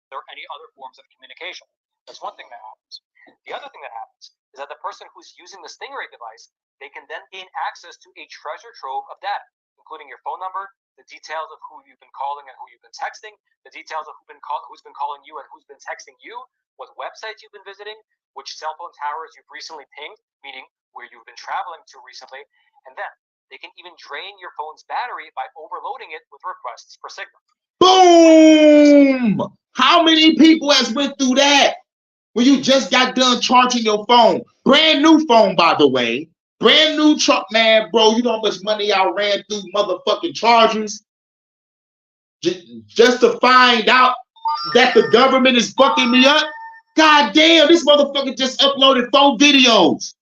Or any other forms of communication. That's one thing that happens. The other thing that happens is that the person who's using the Stingray device, they can then gain access to a treasure trove of data, including your phone number, the details of who you've been calling and who you've been texting, the details of who's been calling you and who's been texting you, what websites you've been visiting, which cell phone towers you've recently pinged, meaning where you've been traveling to recently, and then they can even drain your phone's battery by overloading it with requests for signal. Boom! How many people has went through that? When you just got done charging your phone, brand new phone, by the way, brand new truck, man, bro. You know how much money I ran through motherfucking chargers just to find out that the government is fucking me up. God damn, this motherfucker just uploaded 4 videos.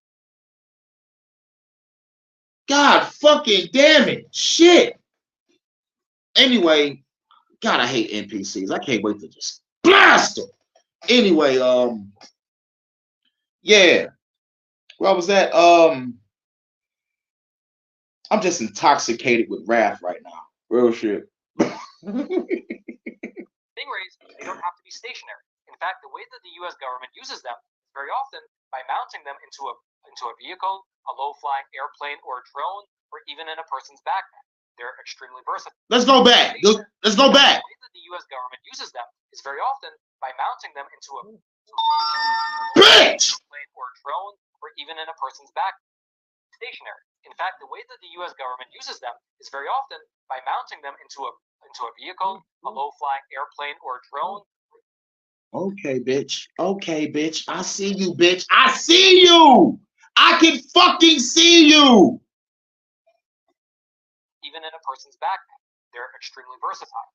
God fucking damn it. Shit. Anyway, God, I hate NPCs. I can't wait to just blast them. Anyway, yeah. Where was that? I'm just intoxicated with wrath right now. Real shit. Stingrays, they don't have to be stationary. In fact, the way that the U.S. government uses them is very often by mounting them into a vehicle, a low-flying airplane or a drone, or even in a person's backpack. They're extremely versatile. Let's go back. Let's go back. The way that the U.S. government uses them is very often by mounting them into a airplane or a drone, or even in a person's backpack. Stationary. In fact, the way that the U.S. government uses them is very often by mounting them into a vehicle, a low-flying airplane or a drone. Okay, bitch. Okay, bitch. I see you, bitch. I see you. I can fucking see you. Even in a person's backpack. They're extremely versatile.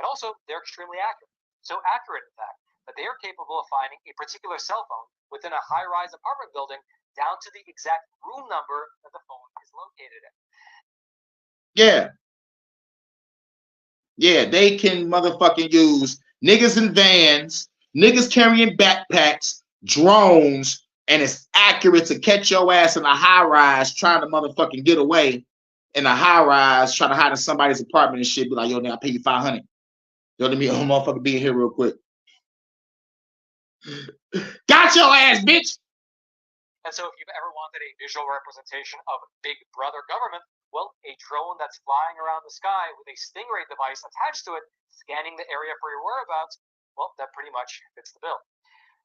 And also, they're extremely accurate. So accurate, in fact, that they are capable of finding a particular cell phone within a high-rise apartment building down to the exact room number that the phone is located in. Yeah. Yeah, they can motherfucking use niggas in vans, niggas carrying backpacks, drones, and it's accurate to catch your ass in a high-rise trying to motherfucking get away in a high-rise, trying to hide in somebody's apartment and shit. Be like, yo, nigga, I'll pay you $500. Yo, let me motherfucker be in here real quick. Got your ass, bitch. And so if you've ever wanted a visual representation of Big Brother government, well, a drone that's flying around the sky with a Stingray device attached to it, scanning the area for your whereabouts, well, that pretty much fits the bill.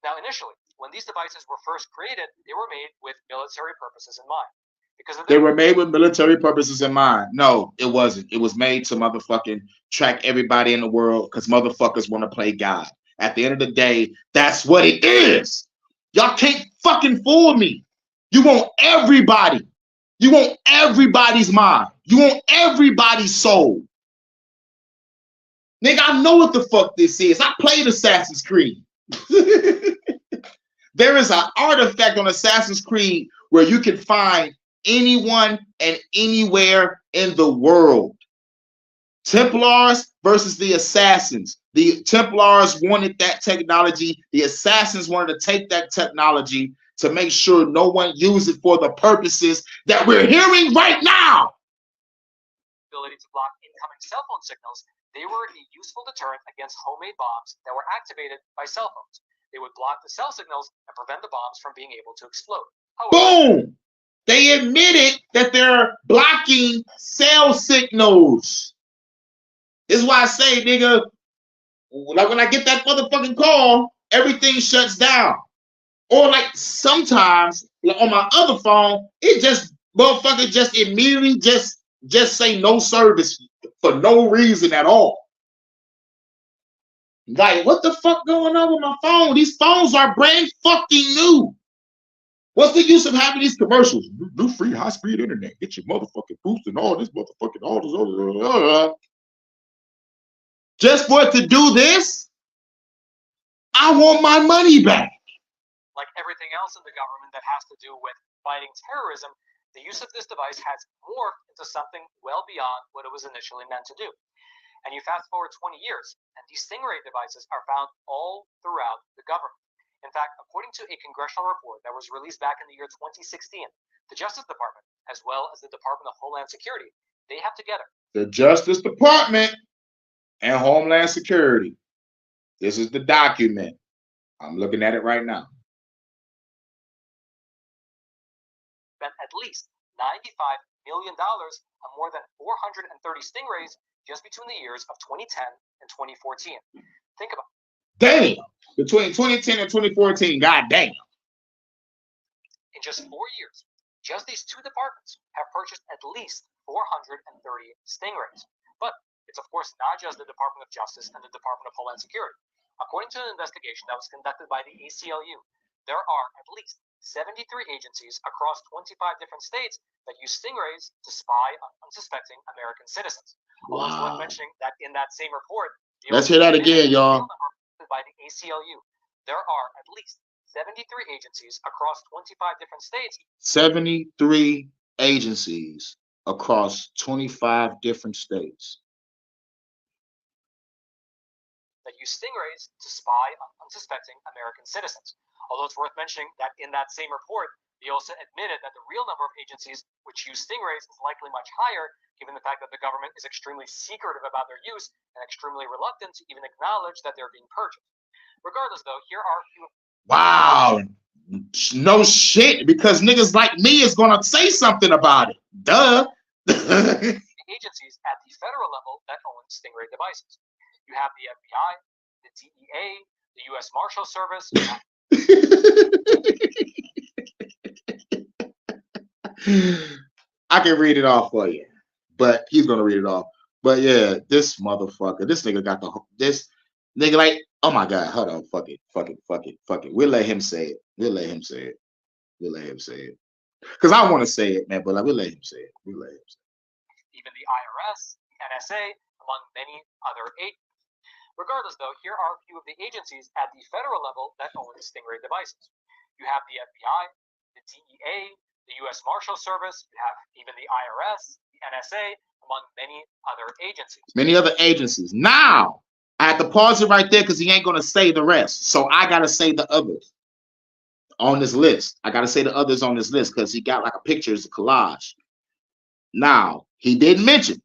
Now, initially, when these devices were first created, they were made with military purposes in mind. They were made with military purposes in mind. No, it wasn't. It was made to motherfucking track everybody in the world because motherfuckers want to play God. At the end of the day, that's what it is. Y'all can't fucking fool me. You want everybody. You want everybody's mind. You want everybody's soul. Nigga, I know what the fuck this is. I played Assassin's Creed. There is an artifact on Assassin's Creed where you can find anyone and anywhere in the world. Templars versus the Assassins. The Templars wanted that technology. The Assassins wanted to take that technology to make sure no one used it for the purposes that we're hearing right now. Ability to block incoming cell phone signals, they were a useful deterrent against homemade bombs that were activated by cell phones. They would block the cell signals and prevent the bombs from being able to explode. However, boom! They admitted that they're blocking cell signals. This is why I say, nigga, like when I get that motherfucking call, everything shuts down. Or like sometimes like on my other phone, it just motherfucker just immediately just say no service for no reason at all. Like, what the fuck going on with my phone? These phones are brand fucking new. What's the use of having these commercials? New free high-speed internet. Get your motherfucking boost and all this motherfucking all this. Just for it to do this, I want my money back. Like everything else in the government that has to do with fighting terrorism, the use of this device has morphed into something well beyond what it was initially meant to do. And you fast forward 20 years, and these Stingray devices are found all throughout the government. In fact, according to a congressional report that was released back in the year 2016, the Justice Department, as well as the Department of Homeland Security, they have together. The Justice Department and Homeland Security. This is the document. I'm looking at it right now. Spent at least $95 million on more than 430 Stingrays just between the years of 2010 and 2014. Think about it. Damn! Between 2010 and 2014, goddamn. In just 4 years, just these two departments have purchased at least 430 Stingrays. But it's of course not just the Department of Justice and the Department of Homeland Security. According to an investigation that was conducted by the ACLU, there are at least 73 agencies across 25 different states that use Stingrays to spy on unsuspecting American citizens. Although it's worth mentioning that in that same report, let's hear that again, y'all. By the ACLU, there are at least 73 agencies across 25 different states. 73 agencies across 25 different states that use Stingrays to spy on unsuspecting American citizens. Although it's worth mentioning that in that same report, they also admitted that the real number of agencies which use Stingrays is likely much higher, given the fact that the government is extremely secretive about their use and extremely reluctant to even acknowledge that they're being purchased. Regardless, though, here are a few. Wow. No shit, because niggas like me is gonna say something about it. Duh. The agencies at the federal level that own Stingray devices. You have the FBI, the DEA, the U.S. Marshal Service. I can read it off for you, but he's gonna read it off. But yeah, this motherfucker, this nigga got this nigga like, oh my god, hold on, fuck it. We'll let him say it. We'll let him say it. Because I want to say it, man, but like, we'll let him say it. Even the IRS, the NSA, among many other agencies. Regardless, though, here are a few of the agencies at the federal level that own Stingray devices. You have the FBI, the DEA, the U.S. Marshal Service, you have even the IRS, the NSA, among many other agencies. Now, I have to pause it right there because he ain't going to say the rest. So I got to say the others on this list. I got to say the others on this list because he got like a picture, it's a collage. Now, he didn't mention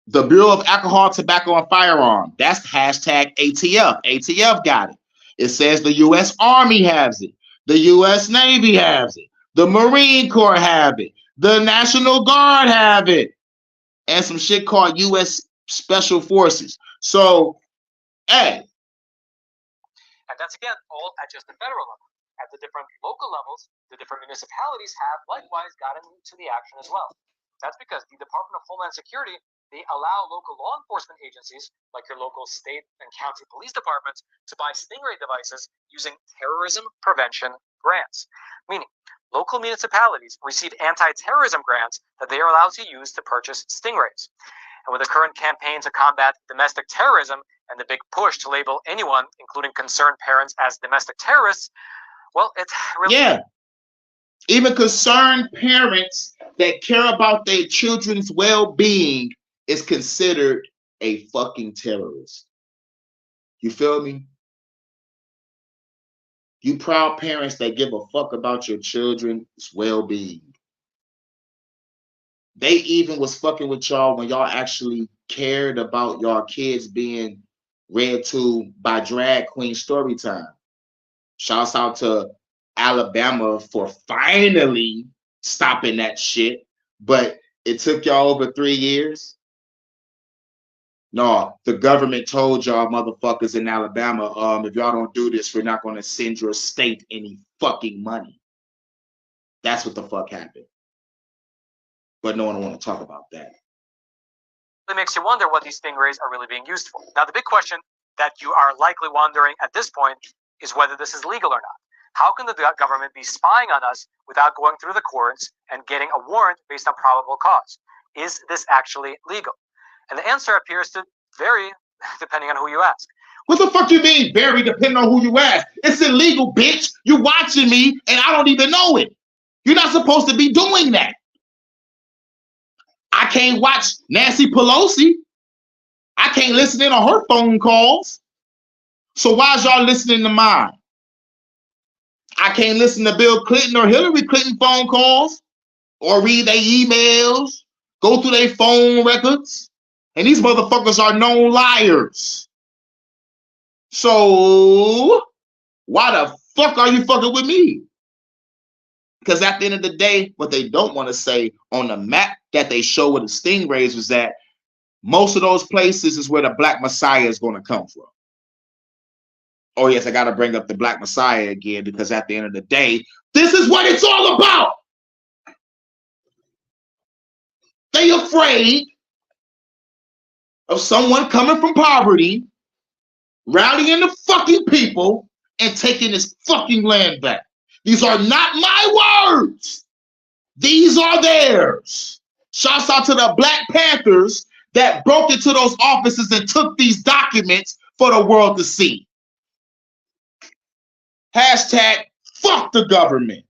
the Bureau of Alcohol, Tobacco, and Firearm. That's hashtag ATF. ATF got it. It says the U.S. Army has it. The U.S. Navy has it. The Marine Corps have it. The National Guard have it. And some shit called U.S. Special Forces. So, hey. And that's, again, all at just the federal level. At the different local levels, the different municipalities have likewise gotten into the action as well. That's because the Department of Homeland Security, they allow local law enforcement agencies, like your local state and county police departments, to buy Stingray devices using terrorism prevention grants. Meaning, local municipalities receive anti-terrorism grants that they are allowed to use to purchase Stingrays. And with the current campaign to combat domestic terrorism and the big push to label anyone, including concerned parents, as domestic terrorists, well, it's really... Yeah. Even concerned parents that care about their children's well-being is considered a fucking terrorist. You feel me? You proud parents that give a fuck about your children's well-being. They even was fucking with y'all when y'all actually cared about y'all kids being read to by drag queen story time. Shouts out to Alabama for finally stopping that shit, but it took y'all over 3 years. No, the government told y'all motherfuckers in Alabama, if y'all don't do this, we're not going to send your state any fucking money. That's what the fuck happened. But no one want to talk about that. It makes you wonder what these stingrays are really being used for. Now, the big question that you are likely wondering at this point is whether this is legal or not. How can the government be spying on us without going through the courts and getting a warrant based on probable cause? Is this actually legal? And the answer appears to vary depending on who you ask. What the fuck you mean, vary depending on who you ask? It's illegal, bitch. You're watching me and I don't even know it. You're not supposed to be doing that. I can't watch Nancy Pelosi. I can't listen in on her phone calls. So why is y'all listening to mine? I can't listen to Bill Clinton or Hillary Clinton phone calls or read their emails, go through their phone records. And these motherfuckers are known liars. So why the fuck are you fucking with me? Because at the end of the day, what they don't want to say on the map that they show with the stingrays was that most of those places is where the Black Messiah is going to come from. Oh, yes, I got to bring up the Black Messiah again because at the end of the day, this is what it's all about. They afraid of someone coming from poverty, rallying the fucking people, and taking this fucking land back. These are not my words. These are theirs. Shouts out to the Black Panthers that broke into those offices and took these documents for the world to see. Hashtag fuck the government.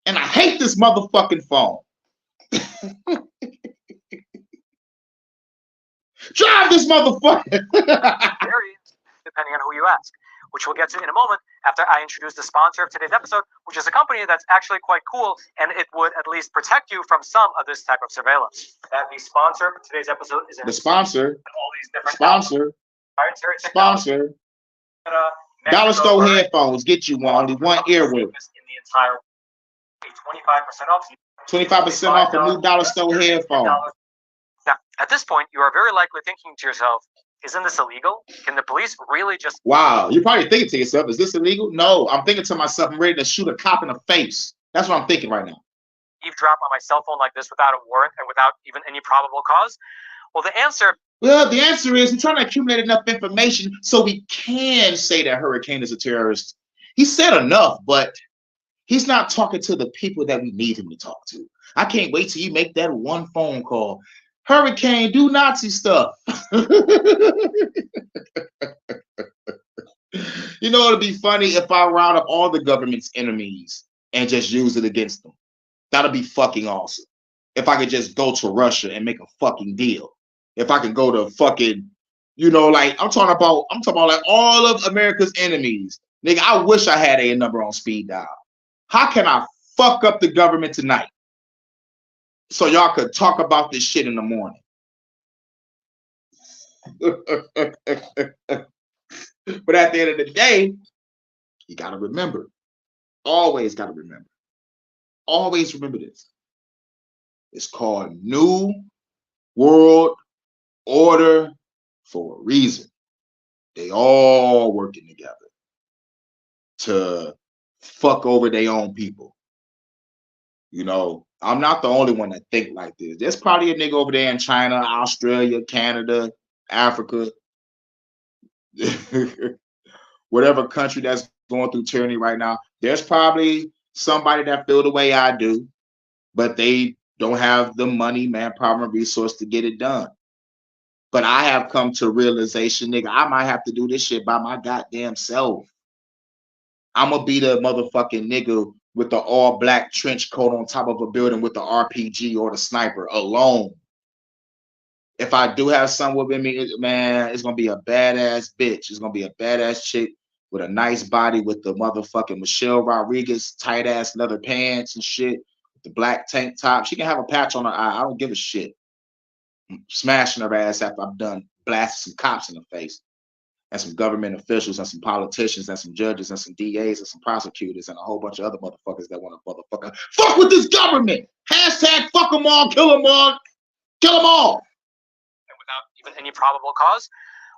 And I hate this motherfucking phone. Drive this motherfucker. Varies depending on who you ask, which we'll get to in a moment after I introduce the sponsor of today's episode, which is a company that's actually quite cool, and it would at least protect you from some of this type of surveillance. And the sponsor for today's episode is the sponsor. All these different sponsor. Sponsor. Dollar Store headphones. Get you one. Only one earwig. In the entire 25% off. 25% off a new Dollar Store headphone. Now, at this point, you are very likely thinking to yourself, isn't this illegal? Can the police really just... Wow, you're probably thinking to yourself, is this illegal? No, I'm thinking to myself, I'm ready to shoot a cop in the face. That's what I'm thinking right now. Eavesdrop on my cell phone like this without a warrant and without even any probable cause? Well, the answer is we're trying to accumulate enough information so we can say that Hurricane is a terrorist. He said enough, but he's not talking to the people that we need him to talk to. I can't wait till you make that one phone call. Hurricane, do Nazi stuff. You know, it'd be funny if I round up all the government's enemies and just use it against them. That'd be fucking awesome. If I could just go to Russia and make a fucking deal. If I could go to fucking, you know, like I'm talking about like all of America's enemies. Nigga, I wish I had a number on speed dial. How can I fuck up the government tonight? So y'all could talk about this shit in the morning. But at the end of the day, you gotta remember. Always gotta remember. Always remember this. It's called New World Order for a reason. They all working together to fuck over their own people. You know, I'm not the only one that think like this. There's probably a nigga over there in China, Australia, Canada, Africa, whatever country that's going through tyranny right now. There's probably somebody that feel the way I do, but they don't have the money, manpower, and resource to get it done. But I have come to realization, nigga, I might have to do this shit by my goddamn self. I'm gonna be the motherfucking nigga with the all black trench coat on top of a building with the RPG or the sniper alone. If I do have someone with me, man, it's gonna be a badass bitch. It's gonna be a badass chick with a nice body with the motherfucking Michelle Rodriguez tight ass leather pants and shit, with the black tank top. She can have a patch on her eye. I don't give a shit. I'm smashing her ass after I'm done blasting some cops in the face, and some government officials, and some politicians, and some judges, and some DAs, and some prosecutors, and a whole bunch of other motherfuckers that want to motherfucker fuck with this government. Hashtag fuck them all, kill them all, kill them all. And without even any probable cause?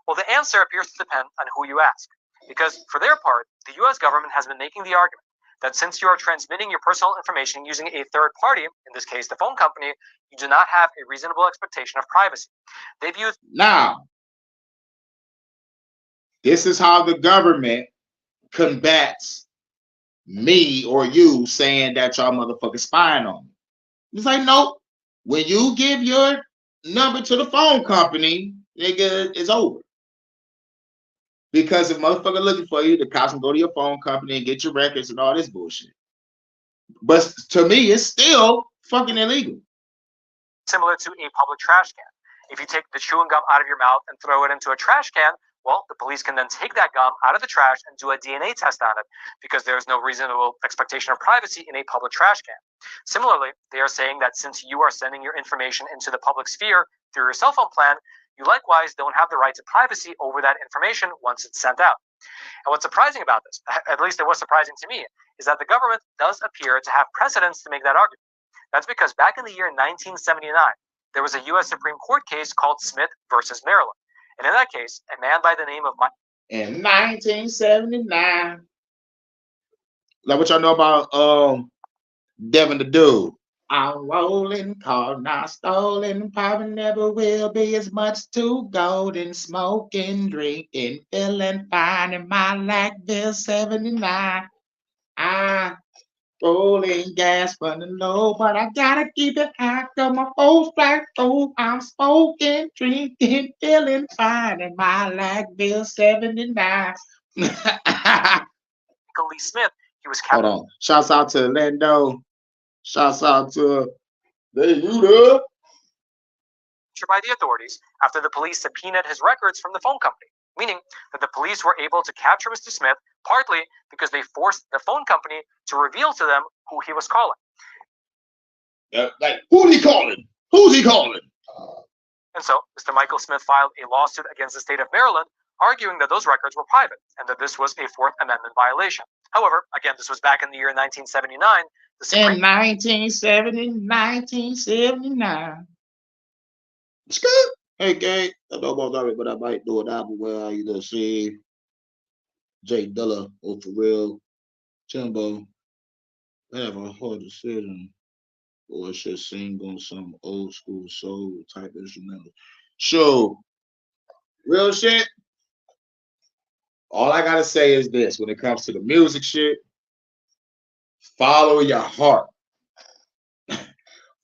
Well, the answer appears to depend on who you ask. Because for their part, the U.S. government has been making the argument that since you are transmitting your personal information using a third party, in this case the phone company, you do not have a reasonable expectation of privacy. They view Now, this is how the government combats me or you saying that y'all motherfucking spying on me. It's like, nope. When you give your number to the phone company, nigga, it's over. Because if motherfucker looking for you, the cops can go to your phone company and get your records and all this bullshit. But to me, it's still fucking illegal. similar to a public trash can. If you take the chewing gum out of your mouth and throw it into a trash can, well, the police can then take that gum out of the trash and do a DNA test on it because there is no reasonable expectation of privacy in a public trash can. Similarly, they are saying that since you are sending your information into the public sphere through your cell phone plan, you likewise don't have the right to privacy over that information once it's sent out. And what's surprising about this, at least it was surprising to me, is that the government does appear to have precedents to make that argument. That's because back in the year 1979, there was a U.S. Supreme Court case called Smith versus Maryland. And in that case, a man by the name of in 1979. Like what y'all know about Devin the Dude. I'm rolling, called not stolen, probably never will be as much to golden, smoking, drinking, feeling fine in my Blackville 79. I rolling gas running low, but I gotta keep it high, cause my folks like, oh, I'm smoking, drinking, feeling fine in my Blackville 79. Lee Smith. He was Hold on. Shouts out to Lando. Shouts out to the by the authorities after the police subpoenaed his records from the phone company, meaning that the police were able to capture Mr. Smith partly because they forced the phone company to reveal to them who he was calling. Like, who's he calling? Who's he calling? And so Mr. Michael Smith filed a lawsuit against the state of Maryland, arguing that those records were private and that this was a Fourth Amendment violation. However, again, this was back in the year 1979. In 1979. It's good. Hey, gang, I don't know about it, but I might do an album where I either see Jay Dilla or For Real, Timbo, have a hard decision, or just sing on some old school soul type instrumental. So, real shit. All I gotta say is this: when it comes to the music shit, follow your heart.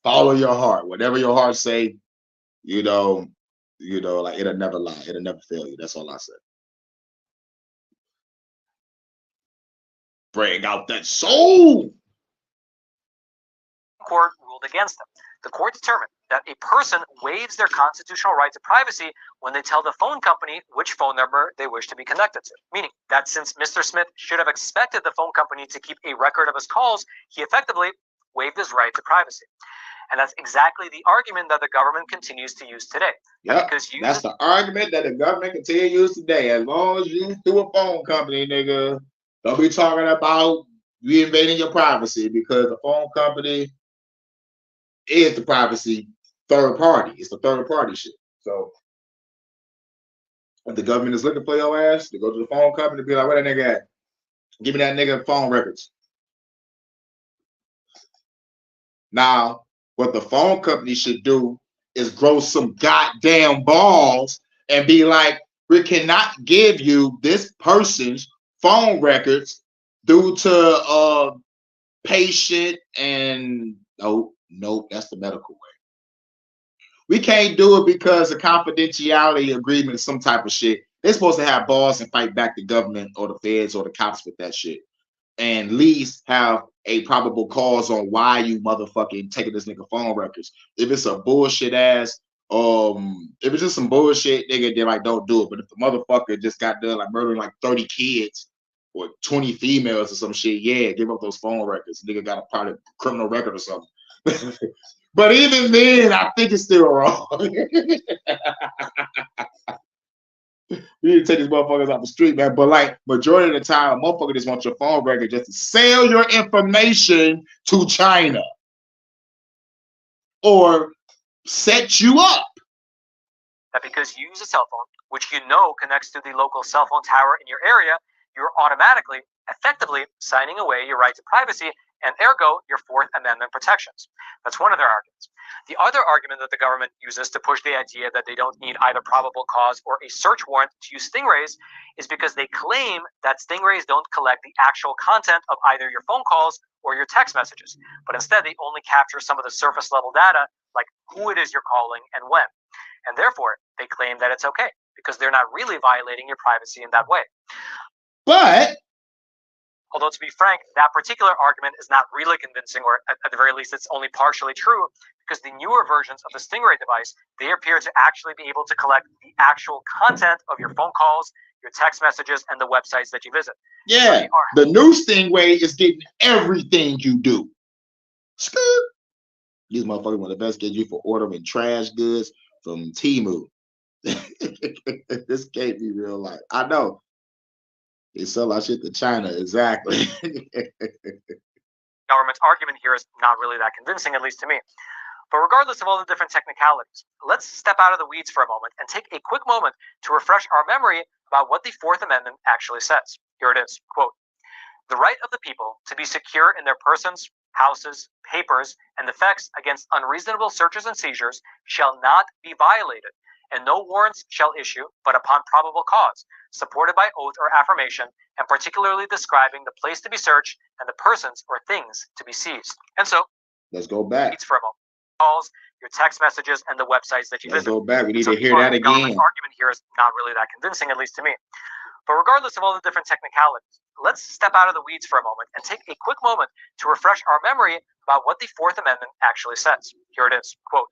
Follow your heart. Whatever your heart say, you know, like it'll never lie. It'll never fail you. That's all I say. Bring out that soul. Court ruled against them. The court determined that a person waives their constitutional right to privacy when they tell the phone company which phone number they wish to be connected to. Meaning that since Mr. Smith should have expected the phone company to keep a record of his calls, he effectively waived his right to privacy. And that's exactly the argument that the government continues to use today. Yeah, that's the argument that the government continues to use today. As long as you through a phone company, nigga, don't be talking about you invading your privacy, because the phone company is the privacy third party. It's the third party shit. So if the government is looking for your ass, they go to the phone company and be like, where that nigga at? Give me that nigga phone records. Now, what the phone company should do is grow some goddamn balls and be like, we cannot give you this person's phone records due to patient and nope, that's the medical way. We can't do it because of confidentiality agreement, some type of shit. They're supposed to have balls and fight back the government or the feds or the cops with that shit. And at least have a probable cause on why you motherfucking taking this nigga phone records. If it's a bullshit ass, if it's just some bullshit, nigga, then like don't do it. But if the motherfucker just got done like murdering like 30 kids or 20 females or some shit, yeah, give up those phone records. Nigga got a probably criminal record or something. But even then, I think it's still wrong. You need to take these motherfuckers off the street, man. But like majority of the time, a motherfucker just wants your phone record just to sell your information to China or set you up. That because you use a cell phone, which you know connects to the local cell phone tower in your area, you're automatically effectively signing away your right to privacy and ergo your Fourth Amendment protections. That's one of their arguments. The other argument that the government uses to push the idea that they don't need either probable cause or a search warrant to use stingrays is because they claim that stingrays don't collect the actual content of either your phone calls or your text messages, but instead they only capture some of the surface level data, like who it is you're calling and when. And therefore, they claim that it's okay because they're not really violating your privacy in that way. But although, to be frank, that particular argument is not really convincing, or at the very least, it's only partially true, because the newer versions of the Stingray device, they appear to actually be able to collect the actual content of your phone calls, your text messages, and the websites that you visit. yeah, the new Stingray is getting everything you do. These motherfuckers want to best get you for ordering trash goods from Temu. This can't be real life. I know. They sell our shit to China, exactly. Government's argument here is not really that convincing, at least to me. But regardless of all the different technicalities, let's step out of the weeds for a moment and take a quick moment to refresh our memory about what the Fourth Amendment actually says. Here it is, quote, "The right of the people to be secure in their persons, houses, papers, and effects against unreasonable searches and seizures shall not be violated, and no warrants shall issue but upon probable cause, supported by oath or affirmation, and particularly describing the place to be searched and the persons or things to be seized." And so, let's go back. For a moment. Calls, your text messages, and the websites that you visit. Let's go back. We need to hear that again. The argument here is not really that convincing, at least to me. But regardless of all the different technicalities, let's step out of the weeds for a moment and take a quick moment to refresh our memory about what the Fourth Amendment actually says. Here it is, quote,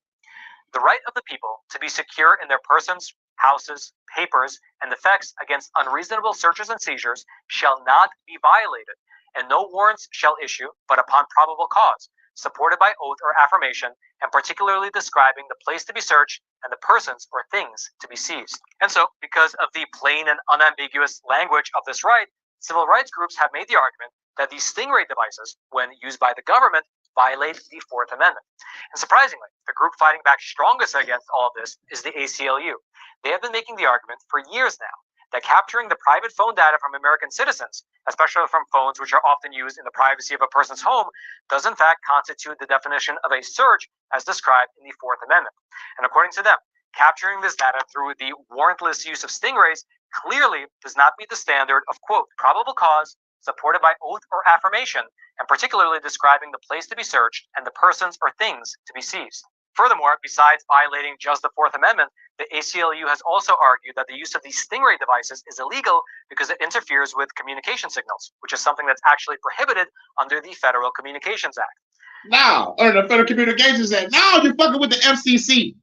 "The right of the people to be secure in their persons, houses, papers, and effects against unreasonable searches and seizures shall not be violated, and no warrants shall issue but upon probable cause, supported by oath or affirmation, and particularly describing the place to be searched and the persons or things to be seized." And so, because of the plain and unambiguous language of this right, civil rights groups have made the argument that these Stingray devices, when used by the government, violate the Fourth Amendment. And surprisingly, the group fighting back strongest against all of this is the ACLU. They have been making the argument for years now that capturing the private phone data from American citizens, especially from phones which are often used in the privacy of a person's home, does in fact constitute the definition of a search as described in the Fourth Amendment. And according to them, capturing this data through the warrantless use of stingrays clearly does not meet the standard of, quote, "probable cause, supported by oath or affirmation, and particularly describing the place to be searched and the persons or things to be seized." Furthermore, besides violating just the Fourth Amendment, the ACLU has also argued that the use of these Stingray devices is illegal because it interferes with communication signals, which is something that's actually prohibited under the Federal Communications Act. Now, under the Federal Communications Act, now you're fucking with the FCC.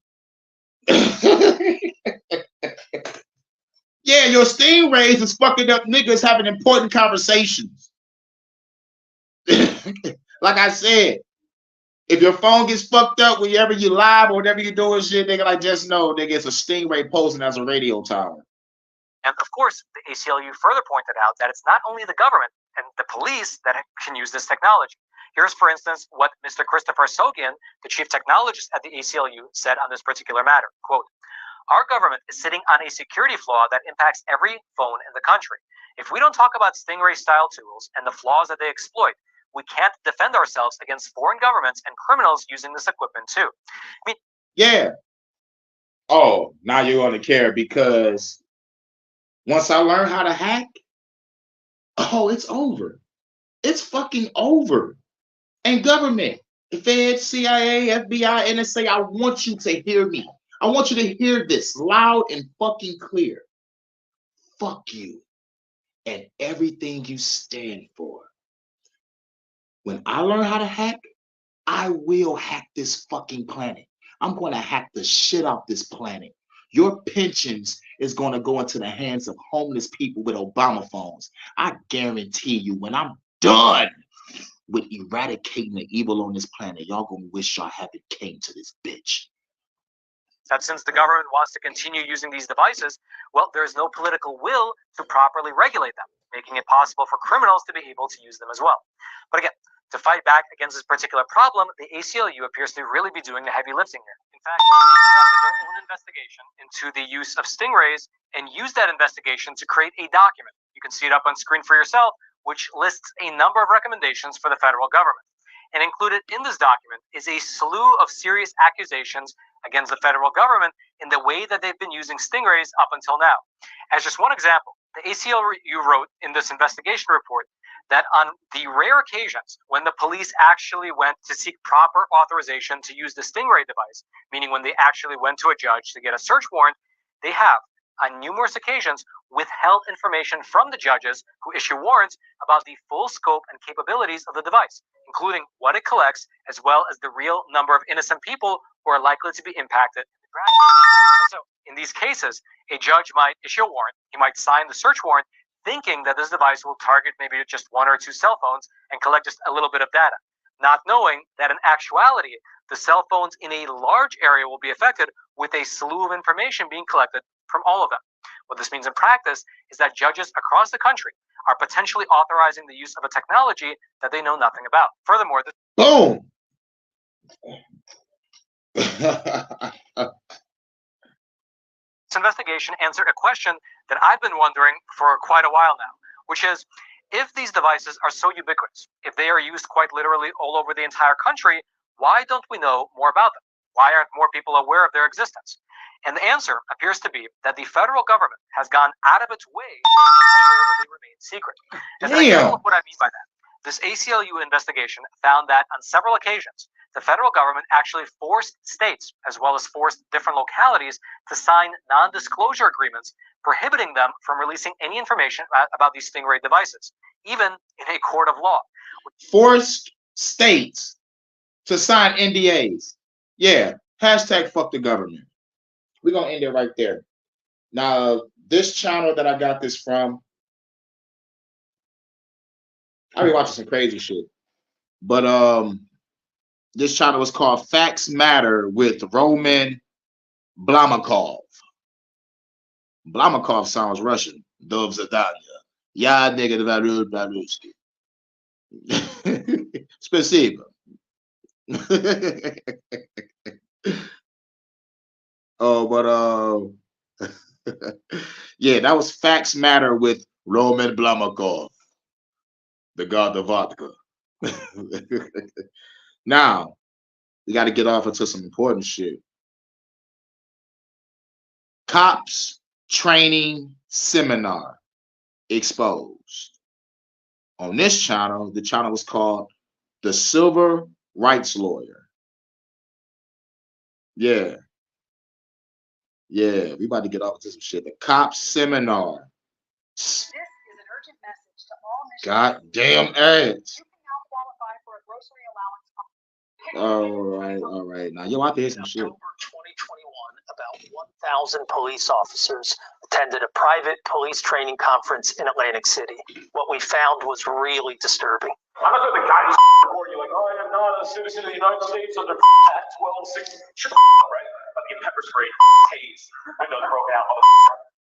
Yeah, your Stingrays is fucking up niggas having important conversations. Like I said, if your phone gets fucked up whenever you live or whatever you're doing shit, nigga, like just know nigga, it's a Stingray posing as a radio tower. And of course, the ACLU further pointed out that it's not only the government and the police that can use this technology. Here's, for instance, what Mr. Christopher Sogian, the chief technologist at the ACLU, said on this particular matter. Quote, "Our government is sitting on a security flaw that impacts every phone in the country. If we don't talk about Stingray-style tools and the flaws that they exploit, we can't defend ourselves against foreign governments and criminals using this equipment too." I mean, yeah. Oh, now you're gonna care because once I learn how to hack, oh, it's over. It's fucking over. And government, the Fed, CIA, FBI, NSA, I want you to hear me. I want you to hear this loud and fucking clear. Fuck you and everything you stand for. When I learn how to hack, I will hack this fucking planet. I'm going to hack the shit off this planet. Your pensions is going to go into the hands of homeless people with Obama phones. I guarantee you, when I'm done with eradicating the evil on this planet, y'all going to wish y'all haven't came to this bitch. That since the government wants to continue using these devices, well, there's no political will to properly regulate them, making it possible for criminals to be able to use them as well. But again, to fight back against this particular problem, the ACLU appears to really be doing the heavy lifting here. In fact, they conducted their own investigation into the use of stingrays and used that investigation to create a document. You can see it up on screen for yourself, which lists a number of recommendations for the federal government. And included in this document is a slew of serious accusations against the federal government in the way that they've been using stingrays up until now. As just one example, the ACLU wrote in this investigation report that on the rare occasions when the police actually went to seek proper authorization to use the stingray device, meaning when they actually went to a judge to get a search warrant, they have, on numerous occasions, withheld information from the judges who issue warrants about the full scope and capabilities of the device, including what it collects, as well as the real number of innocent people who are likely to be impacted in the graduate. So, in these cases, a judge might issue a warrant, he might sign the search warrant, thinking that this device will target maybe just one or two cell phones and collect just a little bit of data, not knowing that in actuality, the cell phones in a large area will be affected with a slew of information being collected from all of them. What this means in practice is that judges across the country are potentially authorizing the use of a technology that they know nothing about. Furthermore, Boom. this investigation answered a question that I've been wondering for quite a while now, which is, if these devices are so ubiquitous, if they are used quite literally all over the entire country, why don't we know more about them? Why aren't more people aware of their existence? And the answer appears to be that the federal government has gone out of its way to ensure that they remain secret. As an example of what I mean by that, this ACLU investigation found that on several occasions, the federal government actually forced states, as well as forced different localities, to sign non-disclosure agreements prohibiting them from releasing any information about these stingray devices, even in a court of law. Forced states to sign NDAs. Yeah, hashtag fuck the government. We're going to end it right there. Now, this channel that I got this from, I be watching some crazy shit. But this channel was called Facts Matter with Roman Blamakov. Blamakov sounds Russian. Dov zadanya. Ya nigga Varuski. Spasibo. Oh, but yeah, that was Facts Matter with Roman Blamakov, the god of vodka. Now, we got to get off into some important shit. Cops training seminar exposed. On this channel, the channel was called The Civil Rights Lawyer. Yeah, we about to get off into some shit. The cops seminar. This is an urgent message to all Goddamn ads. You can now qualify for a grocery allowance. All right. Now you want to hear some shit. October 2021, about 1,000 police officers attended a private police training conference in Atlantic City. What we found was really disturbing. I'm not the guy who's for you like, oh, I am not a citizen of the United States under 1260. Shut the right? Let me pepper spray, haze. I know they're broken out.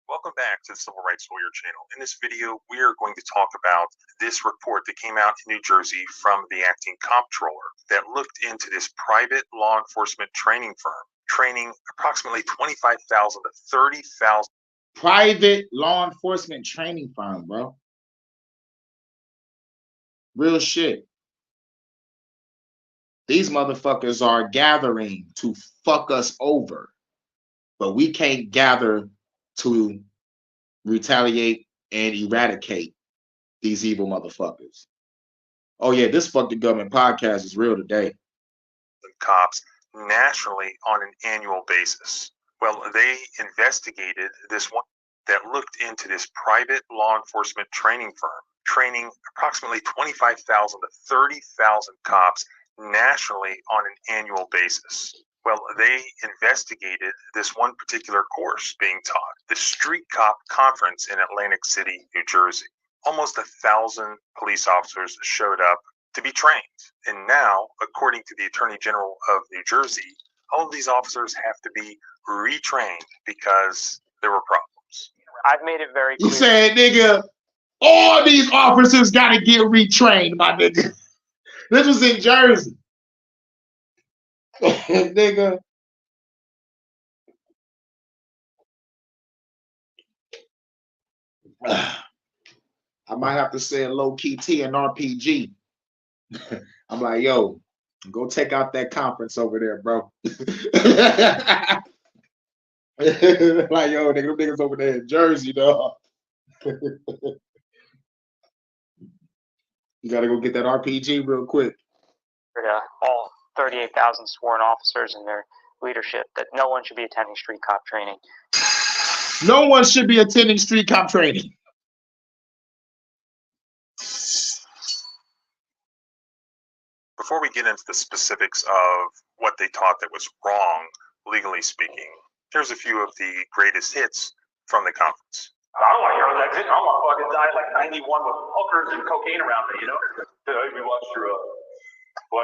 Welcome back to the Civil Rights Lawyer channel. In this video, we are going to talk about this report that came out in New Jersey from the acting comptroller that looked into this private law enforcement training firm, training approximately 25,000 to 30,000. Private law enforcement training firm, bro. Real shit. These motherfuckers are gathering to fuck us over, but we can't gather to retaliate and eradicate these evil motherfuckers. Oh yeah, this Fuck the Government podcast is real today. Cops nationally on an annual basis. Well, they investigated this one that looked into this private law enforcement training firm, training approximately 25,000 to 30,000 cops nationally on an annual basis. Well, they investigated this one particular course being taught, the Street Cop Conference in Atlantic City, New Jersey. Almost 1,000 police officers showed up to be trained. And now, according to the Attorney General of New Jersey, all of these officers have to be retrained because there were problems. I've made it very You clear. said, nigga, all these officers got to get retrained, my nigga. This was in Jersey. Nigga. I might have to send low key T and RPG. I'm like, yo, go take out that conference over there, bro. Like, yo, nigga, them niggas over there in Jersey, dog. You gotta go get that RPG real quick. All 38,000 sworn officers and their leadership that no one should be attending street cop training. No one should be attending street cop training. Before we get into the specifics of what they taught that was wrong, legally speaking, here's a few of the greatest hits from the conference. I don't want to hear all that shit. I want to fucking die like 91 with hookers and cocaine around me, you know? We watch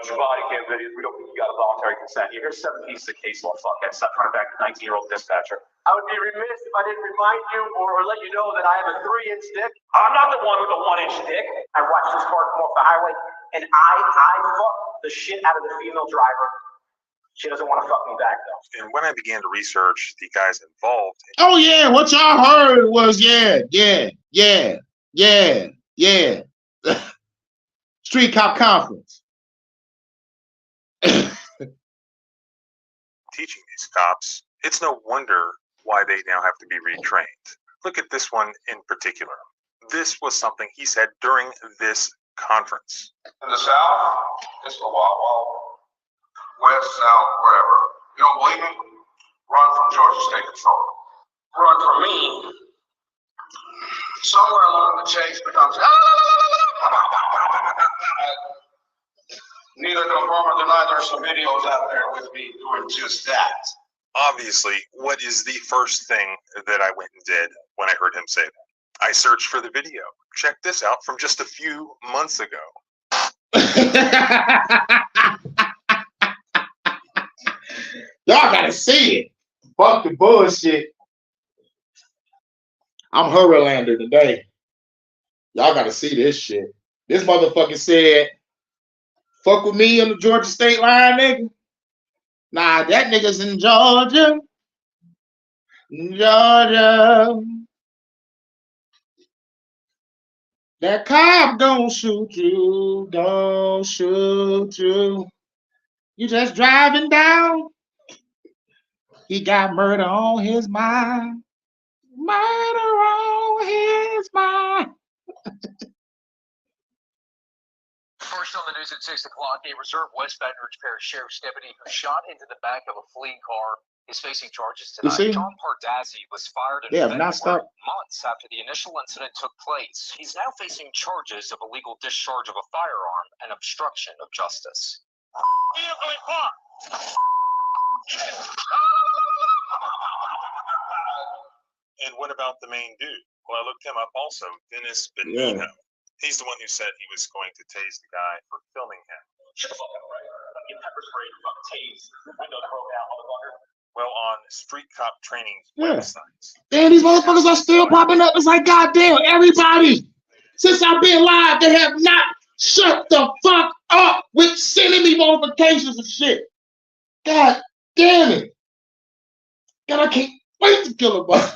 your body cam videos. We don't think you got a voluntary consent. Here's 7 pieces of case law. Fuckhead. Stop trying to back the 19-year-old dispatcher. I would be remiss if I didn't remind you or let you know that I have a 3-inch dick. I'm not the one with a 1-inch dick. I watched this car come off the highway, and I fucked the shit out of the female driver. She doesn't want to fuck me back, though. And when I began to research the guys involved... Oh, yeah, what y'all heard was, yeah. Street cop conference. Teaching these cops, it's no wonder why they now have to be retrained. Look at this one in particular. This was something he said during this conference. In the South, it's a Wild West, South, wherever. You don't believe me? Run from Georgia State Patrol. Run from me. Somewhere along the chase becomes neither confirm or deny there's some videos out there with me doing just that. Obviously, what is the first thing that I went and did when I heard him say that? I searched for the video. Check this out from just a few months ago. Y'all gotta see it. Fuck the bullshit. I'm Hurlander today. Y'all gotta see this shit. This motherfucker said, fuck with me on the Georgia state line, nigga. Nah, that nigga's in Georgia. Georgia. That cop don't shoot you. Don't shoot you. You just driving down. He got murder on his mind. Murder on his mind. First on the news at 6 o'clock, a Reserve West Baton Rouge Parish Sheriff's deputy who shot into the back of a fleeing car is facing charges tonight. John Pardazzi was fired in months after the initial incident took place. He's now facing charges of illegal discharge of a firearm and obstruction of justice. And what about the main dude? Well, I looked him up also, Dennis Benigno. Yeah. He's the one who said he was going to tase the guy for filming him. Shut the fuck up, right? Get pepper spray and fucking tase. Window broke out, motherfucker. Well, on street cop training websites. Damn, these motherfuckers are still popping up. It's like, goddamn, everybody. Since I've been live, they have not shut the fuck up with sending me notifications and shit. God damn it. God, I can't wait to kill a bug.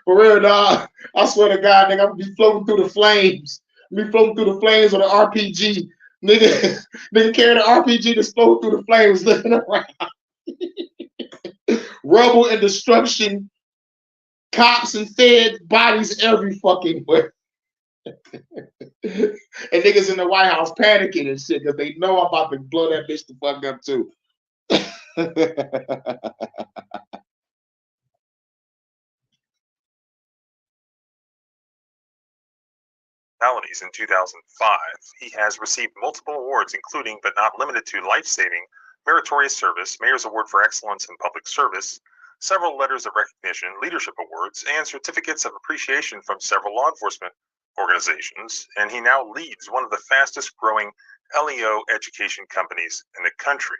For real, dog. I swear to God, nigga, I'm gonna be floating through the flames. Be floating through the flames with an RPG. Nigga carry the RPG to float through the flames looking around. Rubble and destruction, cops and fed bodies every fucking way. And niggas in the White House panicking and shit because they know I'm about to blow that bitch the fuck up too. In 2005, he has received multiple awards, including but not limited to life-saving, meritorious service, Mayor's Award for Excellence in Public Service, several letters of recognition, leadership awards, and certificates of appreciation from several law enforcement organizations. And he now leads one of the fastest-growing LEO education companies in the country.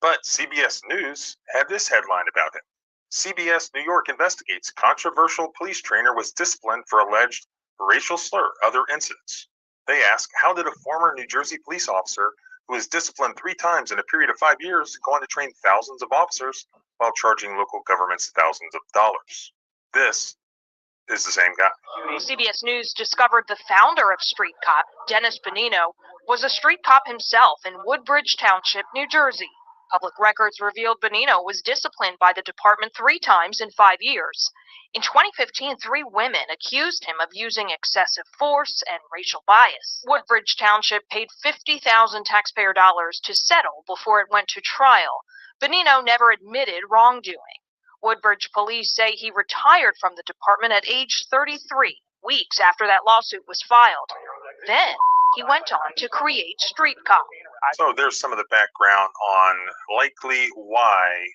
But CBS News had this headline about him. CBS New York investigates controversial police trainer was disciplined for alleged racial slur, other incidents. They ask, how did a former New Jersey police officer who was disciplined 3 times in a period of 5 years go on to train thousands of officers while charging local governments thousands of dollars. This is the same guy. CBS News discovered the founder of Street Cop, Dennis Benigno, was a street cop himself in Woodbridge Township, New Jersey. Public records revealed Benigno was disciplined by the department 3 times in 5 years. In 2015, 3 women accused him of using excessive force and racial bias. Woodbridge Township paid $50,000 taxpayer dollars to settle before it went to trial. Benigno never admitted wrongdoing. Woodbridge police say he retired from the department at age 33, weeks after that lawsuit was filed. Then he went on to create Street Cop. So there's some of the background on likely why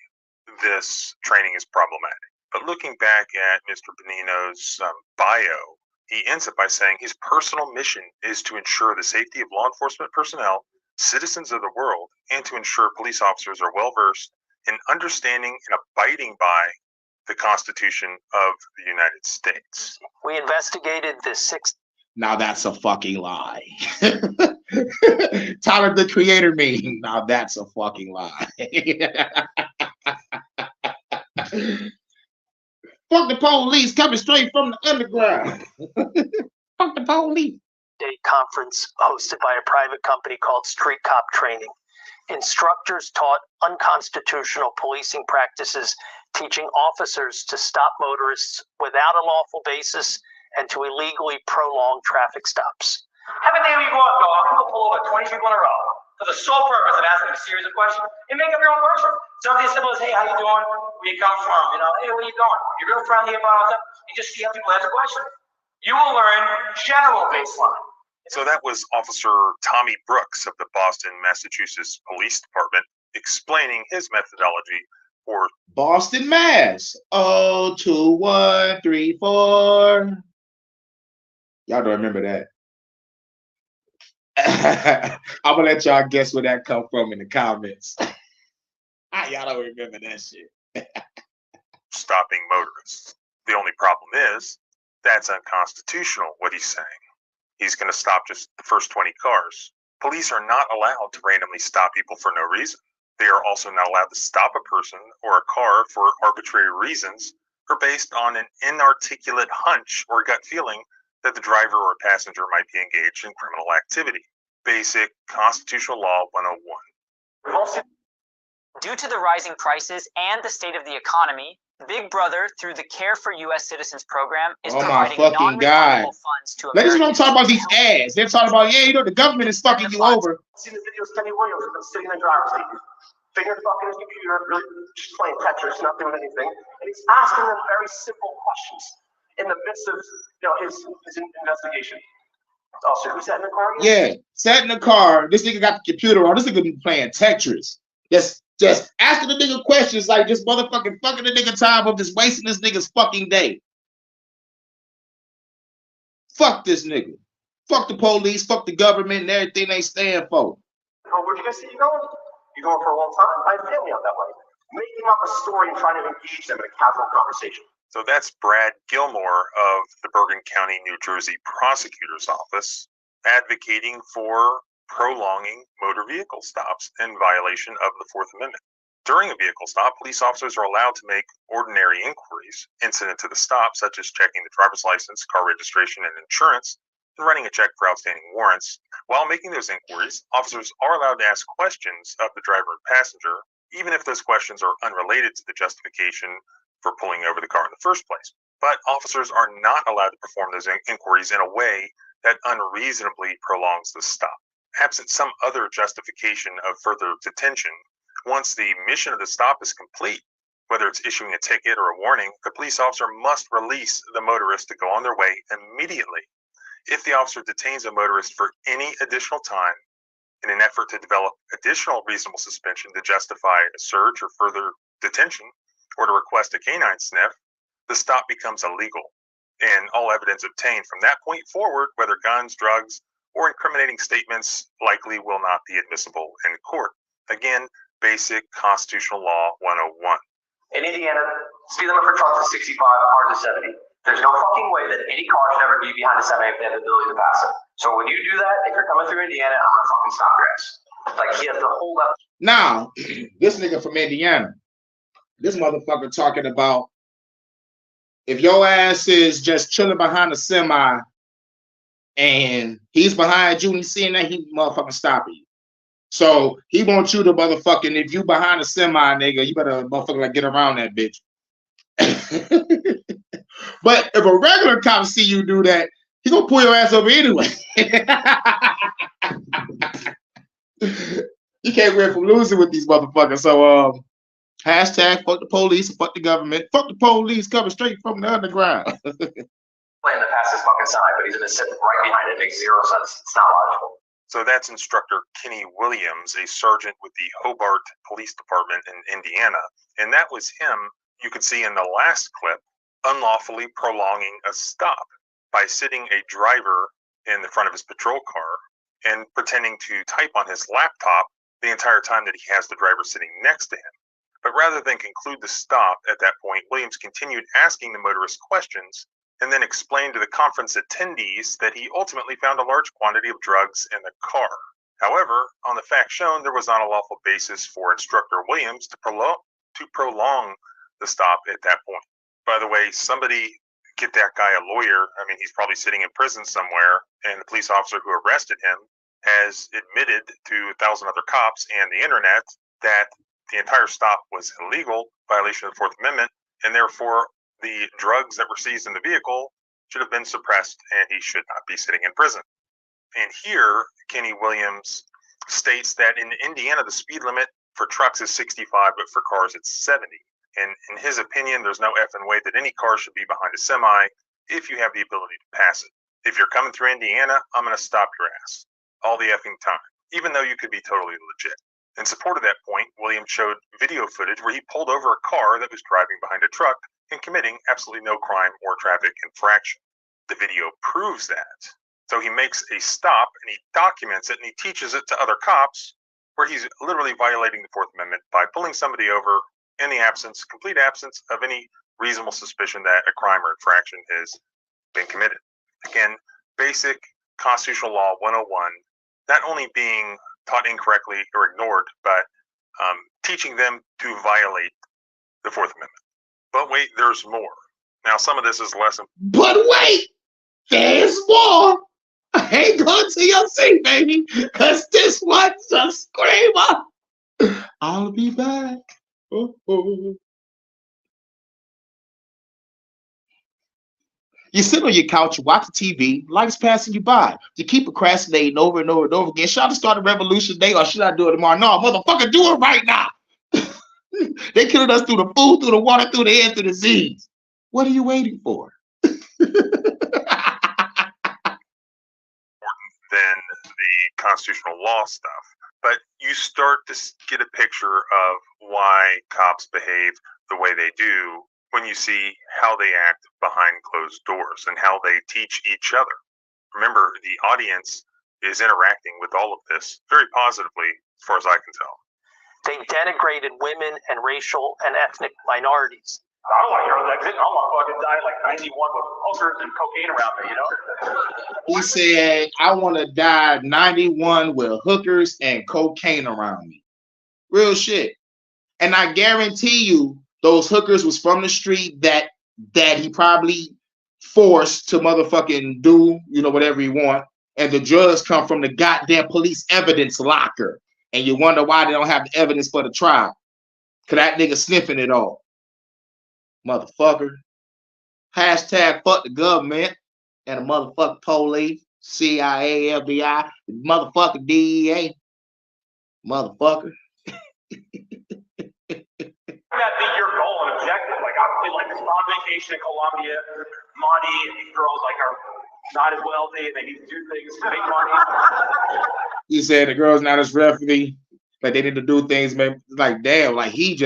this training is problematic. But looking back at Mr. Benigno's bio, he ends up by saying his personal mission is to ensure the safety of law enforcement personnel, citizens of the world, and to ensure police officers are well-versed in understanding and abiding by the Constitution of the United States. We investigated the 6th. Now that's a fucking lie. Tyler, the Creator meme. Now that's a fucking lie. Fuck the police coming straight from the underground. Fuck the police. State conference hosted by a private company called Street Cop Training. Instructors taught unconstitutional policing practices, teaching officers to stop motorists without a lawful basis and to illegally prolong traffic stops. Have a day where you go out, dog, and go pull over 20 people in a row for the sole purpose of asking a series of questions and make up your own version. Something as simple as, hey, how you doing? Where you come from? You know, hey, where you going? You're real friendly about it. You just see how people answer questions. You will learn general baseline. So that was Officer Tommy Brooks of the Boston, Massachusetts Police Department explaining his methodology for Boston, Mass. 02134. Y'all don't remember that. I'm gonna let y'all guess where that come from in the comments. Y'all don't remember that shit. stopping motorists. The only problem is that's unconstitutional, what he's saying. He's going to stop just the first 20 cars. Police are not allowed to randomly stop people for no reason. They are also not allowed to stop a person or a car for arbitrary reasons or based on an inarticulate hunch or gut feeling that the driver or passenger might be engaged in criminal activity. Basic Constitutional Law 101. Due to the rising prices and the state of the economy, Big Brother, through the Care for U.S. Citizens program, is providing non-refundable funds to Americans. Ladies don't talk about these ads. They're talking about, yeah, you know, the government is fucking you over. I've seen the video of Kenny Williams sitting in the driver's seat, finger fucking his computer, really just playing Tetris, not doing anything, and he's asking them very simple questions in the midst of, you know, his investigation. Also, who sat in the car again? Yeah, sat in the car. This nigga got the computer on. This nigga be playing Tetris. Just asking the nigga questions like just motherfucking fucking the nigga time up, just wasting this nigga's fucking day. Fuck this nigga. Fuck the police, fuck the government and everything they stand for. Oh, where'd you guys say you're going? You're going for a long time? I have family out that way. Making up a story and trying to engage them in a casual conversation. So that's Brad Gilmore of the Bergen County, New Jersey Prosecutor's Office, advocating for prolonging motor vehicle stops in violation of the Fourth Amendment. During a vehicle stop, police officers are allowed to make ordinary inquiries incident to the stop, such as checking the driver's license, car registration, and insurance, and running a check for outstanding warrants. While making those inquiries, officers are allowed to ask questions of the driver and passenger, even if those questions are unrelated to the justification for pulling over the car in the first place. But officers are not allowed to perform those inquiries in a way that unreasonably prolongs the stop. Absent some other justification of further detention, once the mission of the stop is complete, whether it's issuing a ticket or a warning, the police officer must release the motorist to go on their way immediately. If the officer detains a motorist for any additional time in an effort to develop additional reasonable suspension to justify a search or further detention, or to request a canine sniff, the stop becomes illegal, and all evidence obtained from that point forward, whether guns, drugs, or incriminating statements, likely will not be admissible in court. Again, basic Constitutional Law 101. In Indiana, speed limit for trucks is 65, cars is 70. There's no fucking way that any car should ever be behind a semi if they have the ability to pass it. So when you do that, if you're coming through Indiana, I'm gonna fucking stop your ass. Like, he has to hold up. Now, this nigga from Indiana, This motherfucker talking about if your ass is just chilling behind a semi and he's behind you and he's seeing that, he motherfucking stopping you. So he wants you to motherfucking, if you behind a semi, nigga, you better motherfucking like get around that bitch. But if a regular cop see you do that, he gonna pull your ass over anyway. You can't win from losing with these motherfuckers. So hashtag fuck the police, fuck the government, fuck the police coming straight from the underground. Plan to pass his fucking sign, but he's gonna sit right behind it. It makes zero sense. It's not logical. So that's Instructor Kenny Williams, a sergeant with the Hobart Police Department in Indiana. And that was him, you could see in the last clip, unlawfully prolonging a stop by sitting a driver in the front of his patrol car and pretending to type on his laptop the entire time that he has the driver sitting next to him. But rather than conclude the stop at that point, Williams continued asking the motorist questions and then explained to the conference attendees that he ultimately found a large quantity of drugs in the car. However, on the facts shown, there was not a lawful basis for Instructor Williams to prolong the stop at that point. By the way, somebody get that guy a lawyer. I mean, he's probably sitting in prison somewhere, and the police officer who arrested him has admitted to 1,000 other cops and the internet that the entire stop was illegal, violation of the Fourth Amendment, and therefore the drugs that were seized in the vehicle should have been suppressed and he should not be sitting in prison. And here, Kenny Williams states that in Indiana, the speed limit for trucks is 65, but for cars it's 70. And in his opinion, there's no effing way that any car should be behind a semi if you have the ability to pass it. If you're coming through Indiana, I'm going to stop your ass all the effing time, even though you could be totally legit. In support of that point, Williams showed video footage where he pulled over a car that was driving behind a truck and committing absolutely no crime or traffic infraction. The video proves that. So he makes a stop and he documents it and he teaches it to other cops where he's literally violating the Fourth Amendment by pulling somebody over in the complete absence of any reasonable suspicion that a crime or infraction has been committed. Again, basic constitutional law 101, not only being taught incorrectly or ignored, but teaching them to violate the Fourth Amendment. But wait, there's more. Now, some of this is less important. But wait, there's more. Hang on to your seat, baby, because this one's a screamer. I'll be back. Oh. You sit on your couch, watch TV, life's passing you by. You keep procrastinating over and over and over again. Should I start a revolution today or should I do it tomorrow? No, motherfucker, do it right now. They killed us through the food, through the water, through the air, through the disease. What are you waiting for? Than the constitutional law stuff. But you start to get a picture of why cops behave the way they do when you see how they act behind closed doors and how they teach each other. Remember, the audience is interacting with all of this very positively, as far as I can tell. They denigrated women and racial and ethnic minorities. I don't want to hear that shit. I want to fucking die like 91 with hookers and cocaine around me, you know? He said, I want to die 91 with hookers and cocaine around me. Real shit. And I guarantee you, those hookers was from the street that he probably forced to motherfucking do, you know, whatever he want. And the drugs come from the goddamn police evidence locker. And you wonder why they don't have the evidence for the trial. Cause that nigga sniffing it all. Motherfucker. Hashtag fuck the government and the motherfucking police, CIA, FBI, motherfucking DEA. Motherfucker. That be your goal and objective. Like obviously, like this on vacation in Colombia, money, and these girls like are not as wealthy and they need to do things to make money. He said the girl's not as wealthy, like they need to do things, man. Like damn, like he's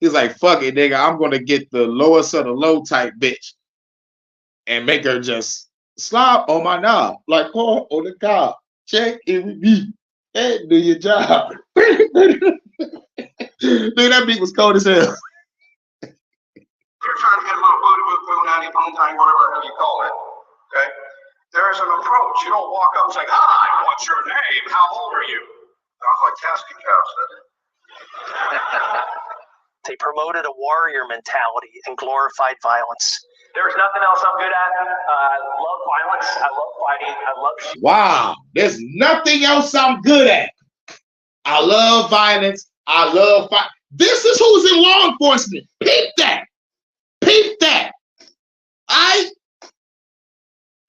like, fuck it, nigga. I'm gonna get the lowest of the low type bitch and make her just slop on my knob. Like, oh, on the car. Check it with me. Hey, do your job. Dude, that beat was cold as hell. You're trying to get a little booty with punani, punani, whatever you call it. Okay? There's an approach. You don't walk up and say, hi, what's your name? How old are you? Sounds like casting couch, doesn't it? They promoted a warrior mentality and glorified violence. There's nothing else I'm good at. I love violence. I love fighting. I love shit. Wow. There's nothing else I'm good at. I love violence. I love fight. This is who's in law enforcement. Peep that. Peep that. Alright?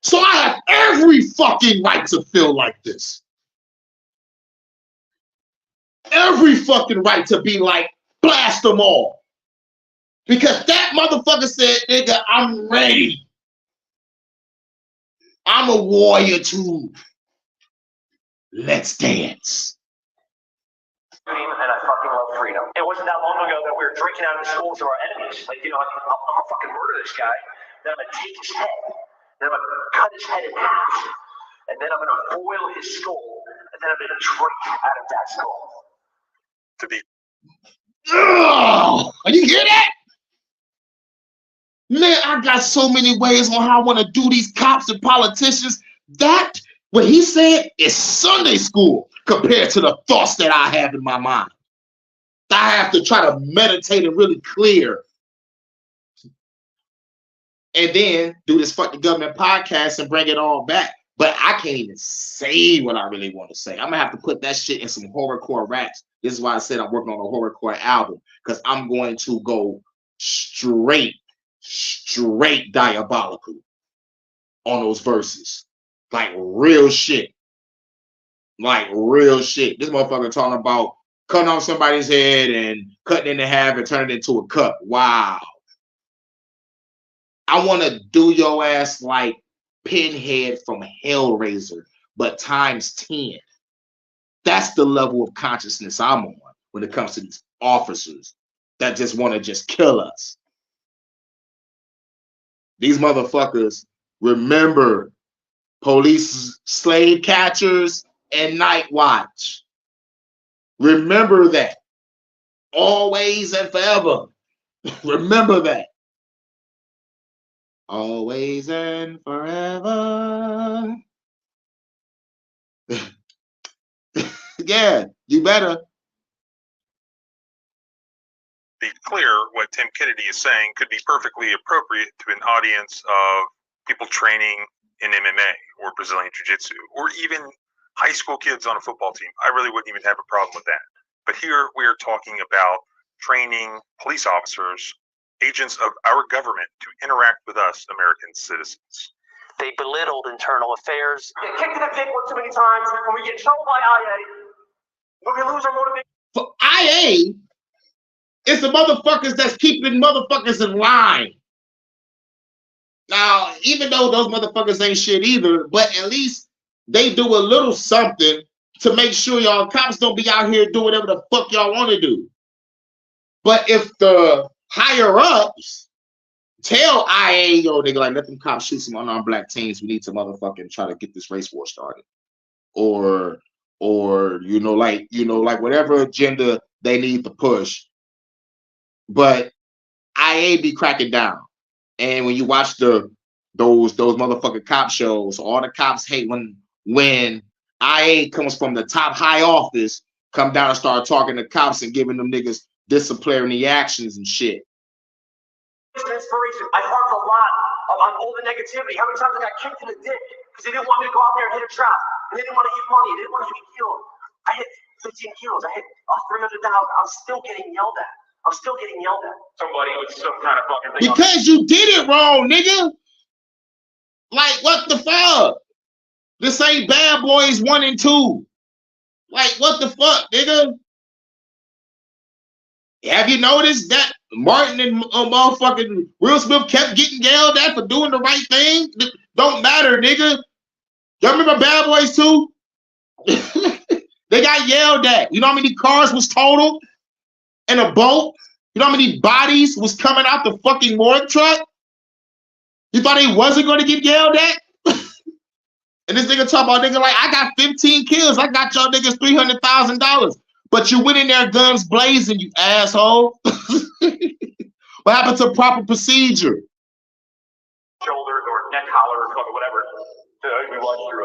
So I have every fucking right to feel like this. Every fucking right to be like, blast them all. Because that motherfucker said, nigga, I'm ready. I'm a warrior too. Let's dance. And I fucking love freedom. It wasn't that long ago that we were drinking out of the schools of our enemies. Like, you know, I'm gonna fucking murder this guy. Then I'm gonna take his head. Then I'm gonna cut his head in half. And then I'm gonna boil his skull. And then I'm gonna drink out of that skull. To be. Ugh! You hear that? Man, I got so many ways on how I want to do these cops and politicians. That, what he said, is Sunday school compared to the thoughts that I have in my mind. I have to try to meditate and really clear. And then do this fuck the government podcast and bring it all back. But I can't even say what I really want to say. I'm going to have to put that shit in some horrorcore raps. This is why I said I'm working on a horrorcore album. Because I'm going to go straight diabolical on those verses. Like real shit. Like real shit. This motherfucker talking about cutting off somebody's head and cutting it in half and turning it into a cup. Wow. I want to do your ass like Pinhead from Hellraiser, but times 10. That's the level of consciousness I'm on when it comes to these officers that just want to just kill us. These motherfuckers remember police, slave catchers, and night watch. Remember that. Always and forever. Remember that. Always and forever. Yeah, you better. Be clear, what Tim Kennedy is saying could be perfectly appropriate to an audience of people training in MMA or Brazilian Jiu-Jitsu, or even high school kids on a football team. I really wouldn't even have a problem with that. But here we are talking about training police officers, agents of our government, to interact with us, American citizens. They belittled internal affairs. We get kicked in the dick one too many times, when we get in trouble by IA, when we lose our motivation. For IA, it's the motherfuckers that's keeping motherfuckers in line. Now, even though those motherfuckers ain't shit either, but at least they do a little something to make sure y'all cops don't be out here doing whatever the fuck y'all want to do. But if the higher ups tell IA, yo, they like, let them cops shoot some unarmed black teens, we need to motherfucking try to get this race war started. Or like whatever agenda they need to push. But IA be cracking down. And when you watch those motherfucking cop shows, all the cops hate when IA comes from the top high office, come down and start talking to cops and giving them niggas disciplinary actions and shit. It's an inspiration. I harped a lot on all the negativity. How many times I got kicked in the dick because they didn't want me to go out there and hit a trap. And they didn't want to eat money. They didn't want to hit a kill. I hit 15 kills. I hit 300,000. I'm still getting yelled at. Somebody with some kind of fucking thing. Because you did it wrong, nigga. Like, what the fuck? This ain't Bad Boys 1 and 2. Like, what the fuck, nigga? Have you noticed that Martin and motherfucking Will Smith kept getting yelled at for doing the right thing? Don't matter, nigga. Y'all remember Bad Boys 2? They got yelled at. You know how many cars was totaled in a boat? You know how many bodies was coming out the fucking morgue truck? You thought he wasn't going to get yelled at? And this nigga talk about nigga like, I got 15 kills. I got y'all niggas $300,000. But you went in there guns blazing, you asshole. What happened to proper procedure? Shoulders or neck collar or whatever. We watched your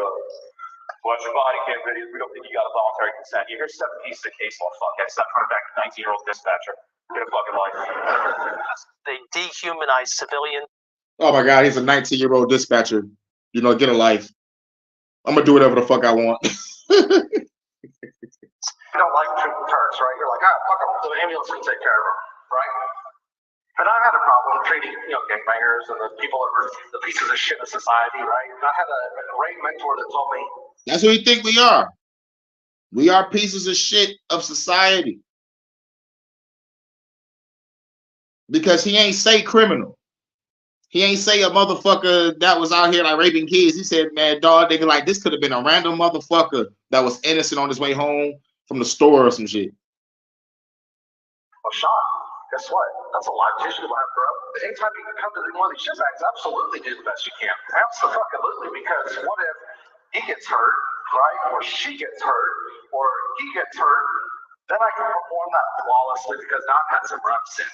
Watch your body cam videos. We don't think you got a voluntary consent. Here's 7 pieces of case law. Fuckhead. Stop trying to back a 19-year-old dispatcher. Get a fucking life. They dehumanize civilian. Oh my God, he's a 19-year-old dispatcher. You know, get a life. I'm gonna do whatever the fuck I want. You don't like treating turds, right? You're like, fuck them. The ambulance can take care of them, right? But I had a problem treating, gangbangers and the people that were the pieces of shit of society, right? And I had a great mentor that told me. That's what we think we are. We are pieces of shit of society. Because he ain't say criminal. He ain't say a motherfucker that was out here like raping kids. He said, man, dog, nigga, like this could have been a random motherfucker that was innocent on his way home from the store or some shit. Well, Sean, guess what? That's a live tissue lab, bro. Anytime you can come to one of these shit bags, absolutely do the best you can. Absolutely, because what if he gets hurt, right? Or she gets hurt, or he gets hurt, then I can perform that flawlessly because now I've had some reps in.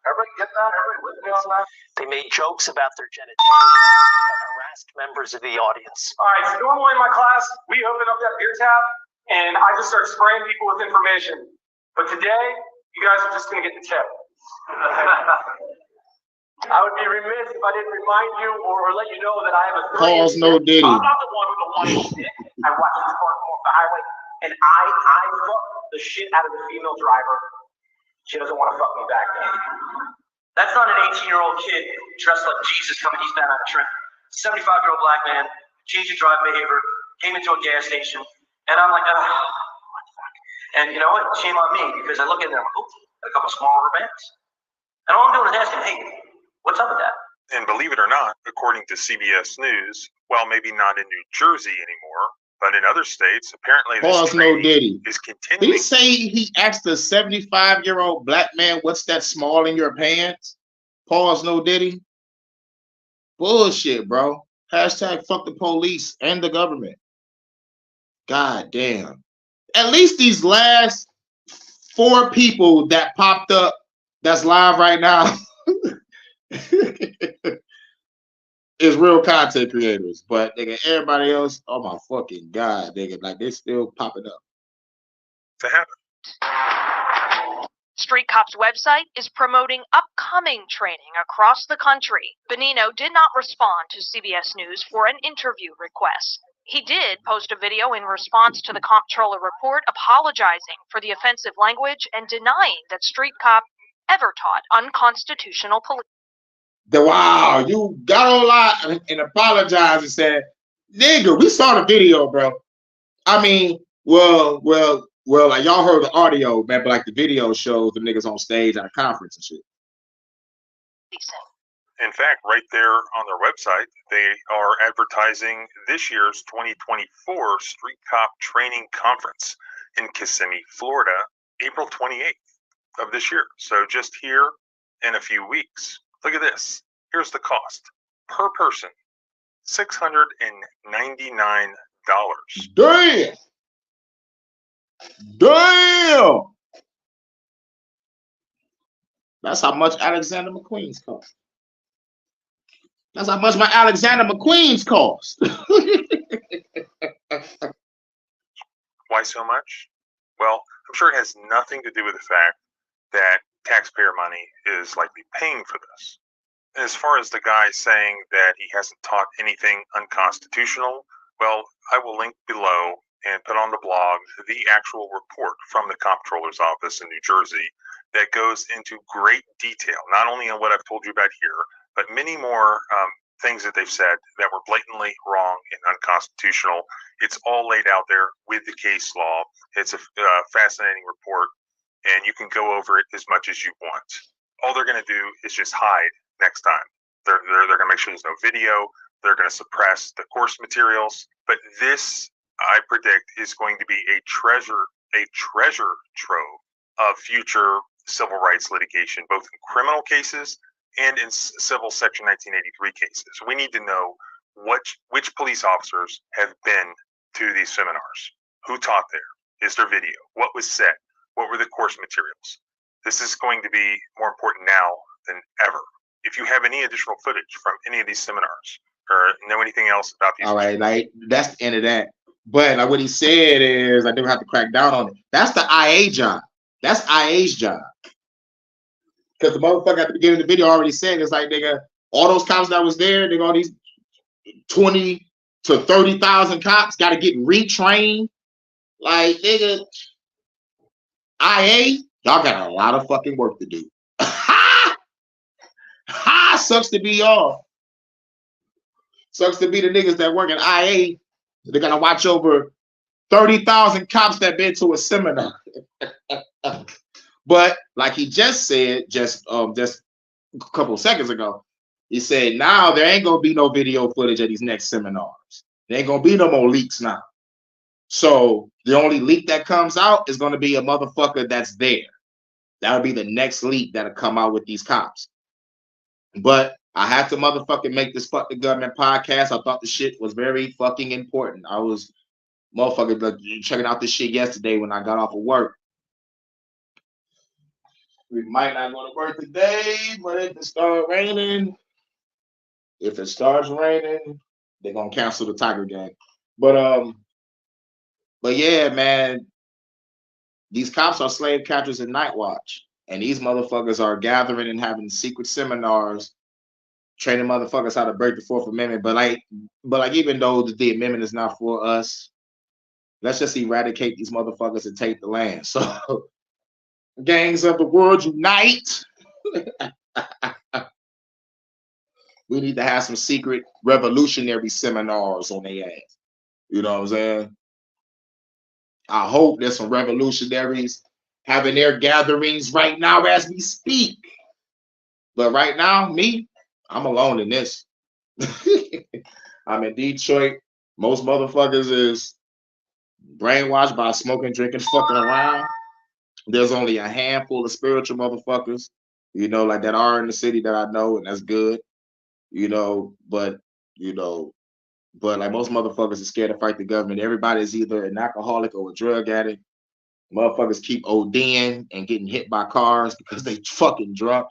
Everybody get that? Everybody with me on that? They made jokes about their genitalia and harassed members of the audience. All right, so normally in my class, we open up that beer tap, and I just start spraying people with information. But today, you guys are just going to get the tip. I would be remiss if I didn't remind you or let you know that I have a... Pause, no Diddy. I'm not the one with the one stick. I watch this car come off the highway, and I fuck the shit out of the female driver. She doesn't want to fuck me back then. That's not an 18-year-old kid dressed like Jesus coming eastbound on a trip. 75-year-old black man, changed his drive behavior, came into a gas station, and I'm like, what the fuck? And you know what? Shame on me, because I look at them, a couple small rubber bands. And all I'm doing is asking, hey, what's up with that? And believe it or not, according to CBS News, well, maybe not in New Jersey anymore, but in other states, apparently this training is continuing. Did he say he asked a 75-year-old black man, what's that small in your pants? Pause, no Diddy. Bullshit, bro. Hashtag fuck the police and the government. God damn. At least these last 4 people that popped up that's live right now is real content creators, but nigga, everybody else, oh my fucking God, nigga, like they're still popping up. To happen. Street Cop's website is promoting upcoming training across the country. Bonino did not respond to CBS News for an interview request. He did post a video in response to the comptroller report apologizing for the offensive language and denying that Street Cop ever taught unconstitutional police. Wow, you got a lot and apologized and said, nigga, we saw the video, bro. I mean, well, like y'all heard the audio, man, but like the video shows the niggas on stage at a conference and shit. In fact, right there on their website, they are advertising this year's 2024 Street Cop Training Conference in Kissimmee, Florida, April 28th of this year. So just here in a few weeks. Look at this. Here's the cost per person: $699. Damn. Damn. That's how much Alexander McQueen's cost. That's how much my Alexander McQueen's cost. Why so much? Well, I'm sure it has nothing to do with the fact that taxpayer money is likely paying for this. As far as the guy saying that he hasn't taught anything unconstitutional, well, I will link below and put on the blog the actual report from the comptroller's office in New Jersey that goes into great detail, not only on what I've told you about here, but many more things that they've said that were blatantly wrong and unconstitutional. It's all laid out there with the case law. It's a fascinating report, and you can go over it as much as you want. All they're going to do is just hide next time. They're going to make sure there's no video. They're going to suppress the course materials. But this, I predict, is going to be a treasure trove of future civil rights litigation, both in criminal cases and in civil Section 1983 cases. We need to know which police officers have been to these seminars. Who taught there? Is there video? What was said? What were the course materials? This is going to be more important now than ever. If you have any additional footage from any of these seminars or know anything else about these, all right, like that's the end of that. But like what he said is, I never have to crack down on it. That's the IA job. That's IA's job. Because the motherfucker at the beginning of the video already said, it's like, nigga, all those cops that was there, nigga, all these 20 to 30,000 cops got to get retrained. Like, nigga, IA, y'all got a lot of fucking work to do. Sucks to be y'all. Sucks to be the niggas that work at IA. They're gonna watch over 30,000 cops that been to a seminar. But like he just said, just a couple of seconds ago, he said now there ain't gonna be no video footage of these next seminars. There ain't gonna be no more leaks now. So the only leak that comes out is gonna be a motherfucker that's there. That'll be the next leak that'll come out with these cops. But I had to motherfucking make this Fuck the Government podcast. I thought the shit was very fucking important. I was motherfucking checking out this shit yesterday when I got off of work. We might not go to work today, but if it starts raining, they're gonna cancel the Tiger game. But yeah, man, these cops are slave catchers in Night Watch, and these motherfuckers are gathering and having secret seminars, training motherfuckers how to break the Fourth Amendment. But like, even though the amendment is not for us, let's just eradicate these motherfuckers and take the land. So. Gangs of the world unite. We need to have some secret revolutionary seminars on their ass. You know what I'm saying? I hope there's some revolutionaries having their gatherings right now as we speak. But right now, I'm alone in this. I'm in Detroit. Most motherfuckers is brainwashed by smoking, drinking, fucking around. There's only a handful of spiritual motherfuckers, you know, like that are in the city that I know, and that's good, you know. But like most motherfuckers are scared to fight the government. Everybody is either an alcoholic or a drug addict. Motherfuckers keep ODing and getting hit by cars because they fucking drunk.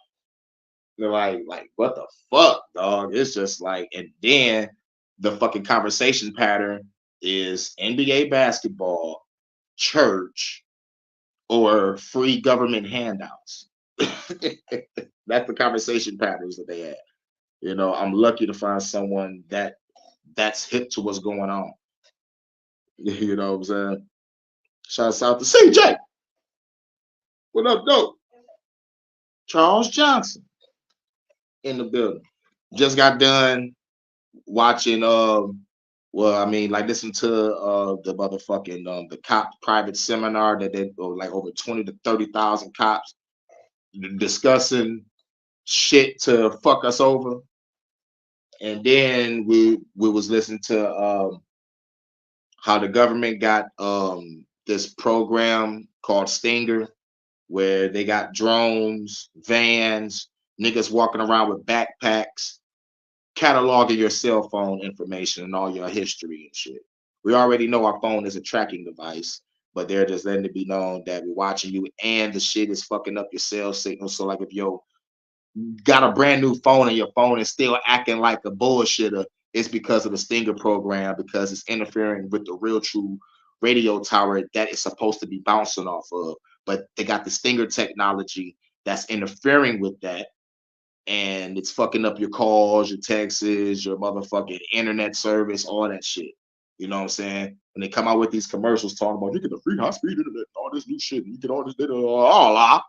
They're like what the fuck, dog? It's just like, and then the fucking conversation pattern is NBA basketball, church, or free government handouts. That's the conversation patterns that they have. You know, I'm lucky to find someone that's hip to what's going on. You know what I'm saying? Shouts out to CJ. What up, dope? Charles Johnson in the building. Just got done watching listen to the motherfucking the cop private seminar that they like over 20 to 30,000 cops discussing shit to fuck us over. And then we was listening to how the government got this program called Stinger, where they got drones, vans, niggas walking around with backpacks, cataloging your cell phone information and all your history and shit. We already know our phone is a tracking device, but they're just letting it be known that we're watching you, and the shit is fucking up your cell signal. So like if you got a brand new phone and your phone is still acting like a bullshitter, it's because of the Stinger program, because it's interfering with the real true radio tower that it's supposed to be bouncing off of. But they got the Stinger technology that's interfering with that. And it's fucking up your calls, your texts, your motherfucking internet service, all that shit. You know what I'm saying? When they come out with these commercials talking about you get the free high-speed internet, all this new shit, you get all this data,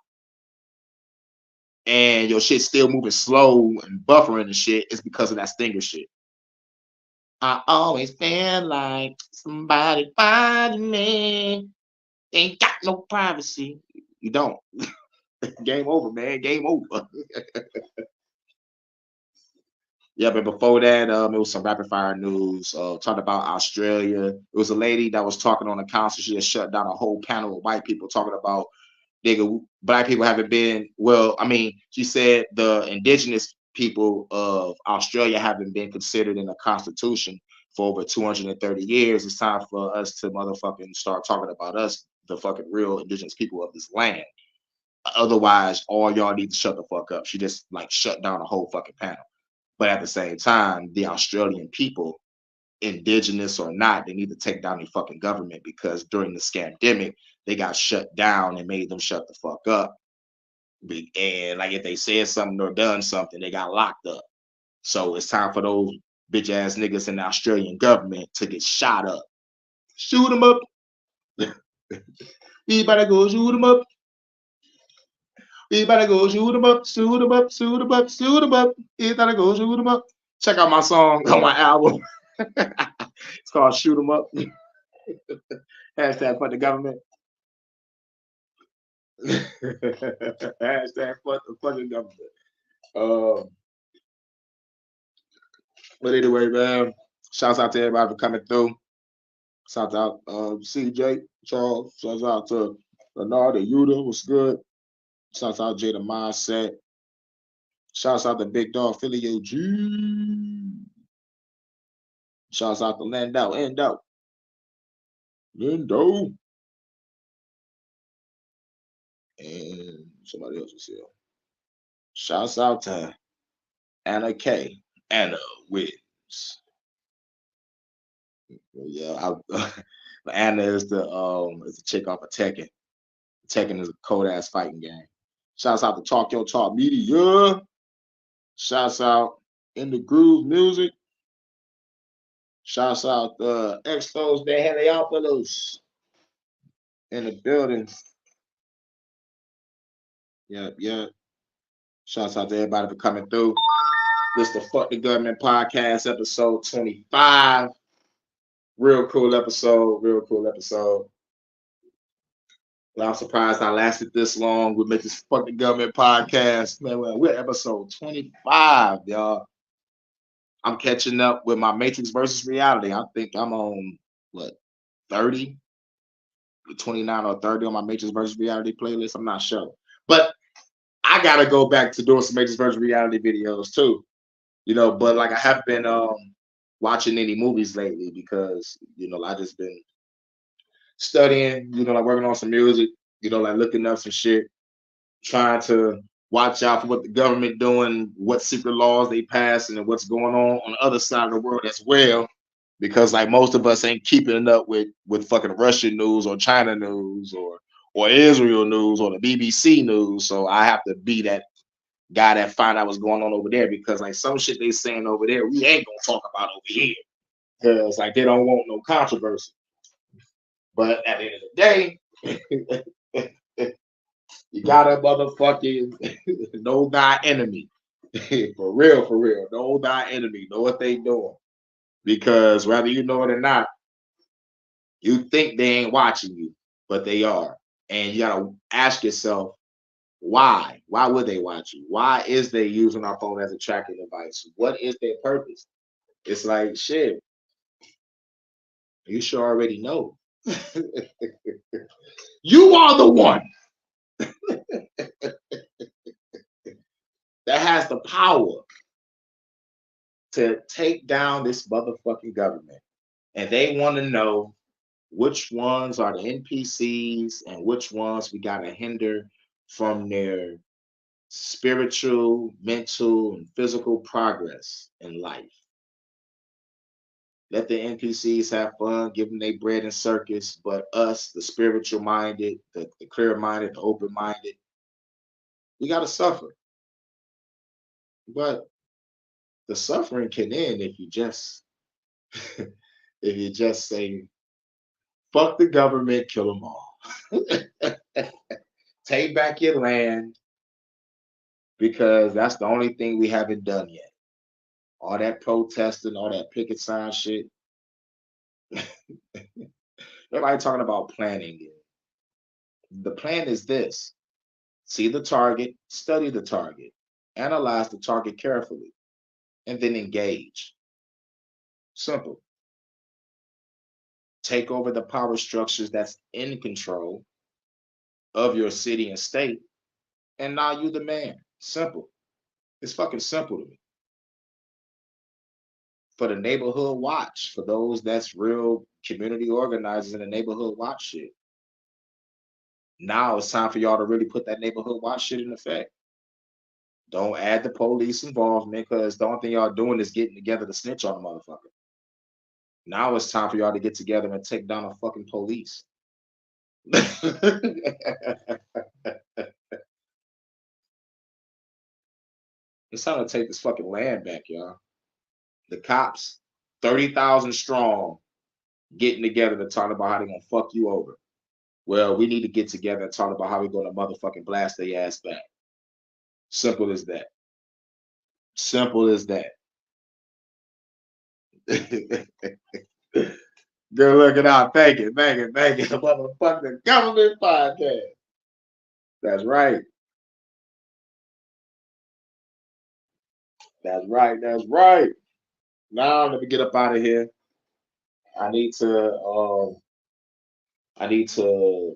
and your shit's still moving slow and buffering and shit, it's because of that Stinger shit. I always feel like somebody finding me. Ain't got no privacy. You don't. Game over, man. Game over. Yeah, but before that, it was some rapid fire news. Talking about Australia. It was a lady that was talking on the council. She had shut down a whole panel of white people talking about black people haven't been. Well, I mean, she said the indigenous people of Australia haven't been considered in the Constitution for over 230 years. It's time for us to motherfucking start talking about us, the fucking real indigenous people of this land. Otherwise, all y'all need to shut the fuck up. She just like shut down a whole fucking panel. But at the same time, the Australian people indigenous or not, they need to take down the fucking government, because during the scandemic, they got shut down and made them shut the fuck up. And like if they said something or done something, they got locked up. So it's time for those bitch ass niggas in the Australian government to get shot up. Shoot them up. We better go shoot them up. We better go shoot them up, shoot them up, shoot them up, shoot them up. We better go shoot them up. Check out my song on my album. It's called Shoot 'em Up. Hashtag fuck the government. Hashtag fuck the fucking government. But anyway, man, shouts out to everybody for coming through. Shouts out CJ, Charles. Shouts out to Leonardo, Yuda, what's good. Shouts out Jada Mindset. Shouts out to Big Dog Philly OG. Shouts out to Lando. And somebody else was here. Shouts out to Anna K. Anna wins. Yeah, Anna is the chick off of Tekken. Tekken is a cold ass fighting game. Shouts out to Talk Your Talk Media. Shouts out In the Groove Music. Shouts out Expos de Heliopolis in the building. Yep. Shouts out to everybody for coming through. This is the Fuck the Government Podcast, episode 25. Real cool episode. Well, I'm surprised I lasted this long. We make this Fuck the Government Podcast. Man, we're at episode 25, y'all. I'm catching up with my Matrix versus Reality. I think I'm on, 30? 29 or 30 on my Matrix versus Reality playlist. I'm not sure. But I got to go back to doing some Matrix versus Reality videos too. But like I haven't been watching any movies lately because, I just been studying, like working on some music, like looking up some shit, trying to watch out for what the government doing, what secret laws they pass, and what's going on the other side of the world as well. Because like most of us ain't keeping up with fucking Russian news or China news or Israel news or the BBC news. So I have to be that guy that find out what's going on over there, because like some shit they saying over there, we ain't gonna talk about over here. Because like they don't want no controversy. But at the end of the day, you gotta motherfucking know thy enemy. For real. Know thy enemy. Know what they doing. Because whether you know it or not, you think they ain't watching you, but they are. And you gotta ask yourself, why? Why would they watch you? Why is they using our phone as a tracking device? What is their purpose? It's like, shit, you sure already know. You are the one that has the power to take down this motherfucking government. And they want to know which ones are the NPCs and which ones we got to hinder from their spiritual, mental, and physical progress in life. Let the NPCs have fun, give them their bread and circus, but us, the spiritual minded, the clear minded, the open minded, we got to suffer. But the suffering can end if you just say, fuck the government, kill them all. Take back your land, because that's the only thing we haven't done yet. All that protesting, all that picket sign shit. Everybody talking about planning. The plan is this: see the target, study the target, analyze the target carefully, and then engage. Simple. Take over the power structures that's in control of your city and state, and now you the man. Simple. It's fucking simple to me. For the neighborhood watch, for those that's real community organizers in the neighborhood watch shit. Now it's time for y'all to really put that neighborhood watch shit in effect. Don't add the police involvement, because the only thing y'all doing is getting together to snitch on a motherfucker. Now it's time for y'all to get together and take down the fucking police. It's time to take this fucking land back, y'all. The cops, 30,000 strong, getting together to talk about how they're gonna fuck you over. Well, we need to get together and talk about how we're gonna motherfucking blast their ass back. Simple as that. Simple as that. Good looking out. Thank you. Motherfucking government podcast. That's right. That's right. Now let me get up out of here. I need to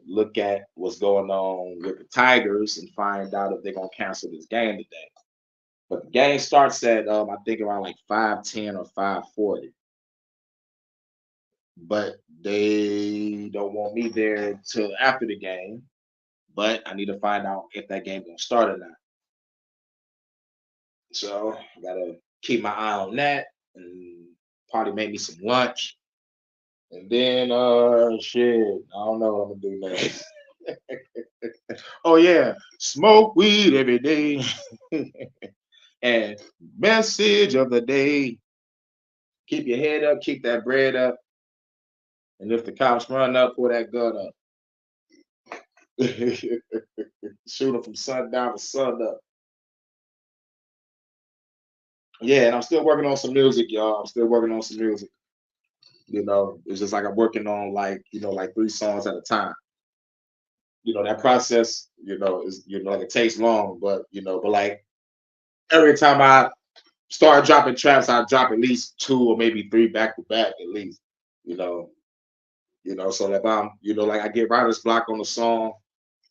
look at what's going on with the Tigers and find out if they're gonna cancel this game today. But the game starts at I think around like 5:10 or 5:40. But they don't want me there till after the game. But I need to find out if that game gonna start or not. So I gotta keep my eye on that and probably make me some lunch. And then shit, I don't know what I'm gonna do next. Oh yeah, smoke weed every day. And message of the day: keep your head up, keep that bread up, and if the cops run up, pull that gun up. Shoot them from sundown to sun up. Yeah, and I'm still working on some music, y'all. I'm still working on some music. You know, it's just like I'm working on like 3 songs at a time. You know, that process, is like it takes long, but like every time I start dropping tracks, I drop at least 2 or maybe 3 back to back at least. So if I'm, like I get writer's block on the song,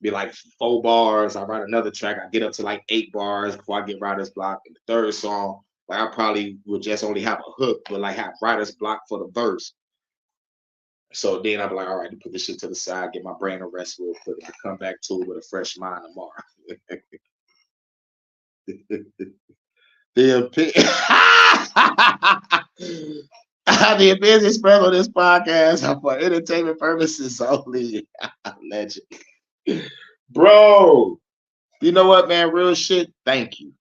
be like 4 bars. I write another track, I get up to like 8 bars before I get writer's block. And the third song, like I probably would just only have a hook, but like have writer's block for the verse. So then I'm like, all right, to put this shit to the side, get my brain a rest real quick, and come back to it with a fresh mind tomorrow. The opinions expressed on this podcast are for entertainment purposes only. Legend. Bro, you know what, man? Real shit. Thank you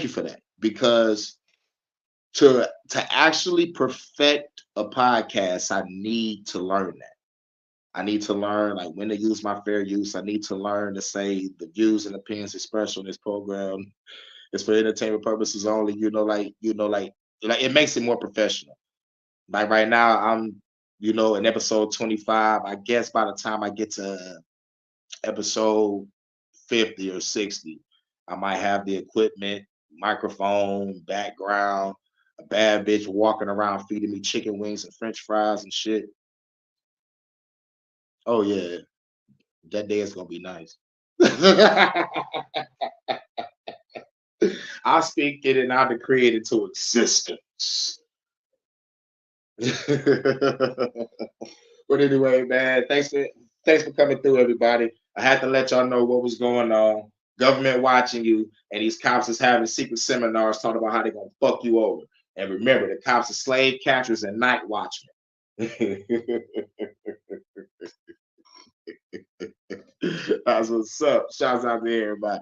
for that, because to actually perfect a podcast, I need to learn that. I need to learn like when to use my fair use. I need to learn to say the views and opinions expressed on this program is for entertainment purposes only. Like it makes it more professional. Like right now, I'm in episode 25. I guess by the time I get to episode 50 or 60, I might have the equipment, microphone, background, a bad bitch walking around feeding me chicken wings and French fries and shit. Oh yeah, that day is gonna be nice. I'll speak it and I'll decree it into existence. But anyway, man, thanks for coming through, everybody. I had to let y'all know what was going on. Government watching you, and these cops is having secret seminars talking about how they're gonna fuck you over. And remember, the cops are slave catchers and night watchmen. That's what's up. Shouts out to everybody.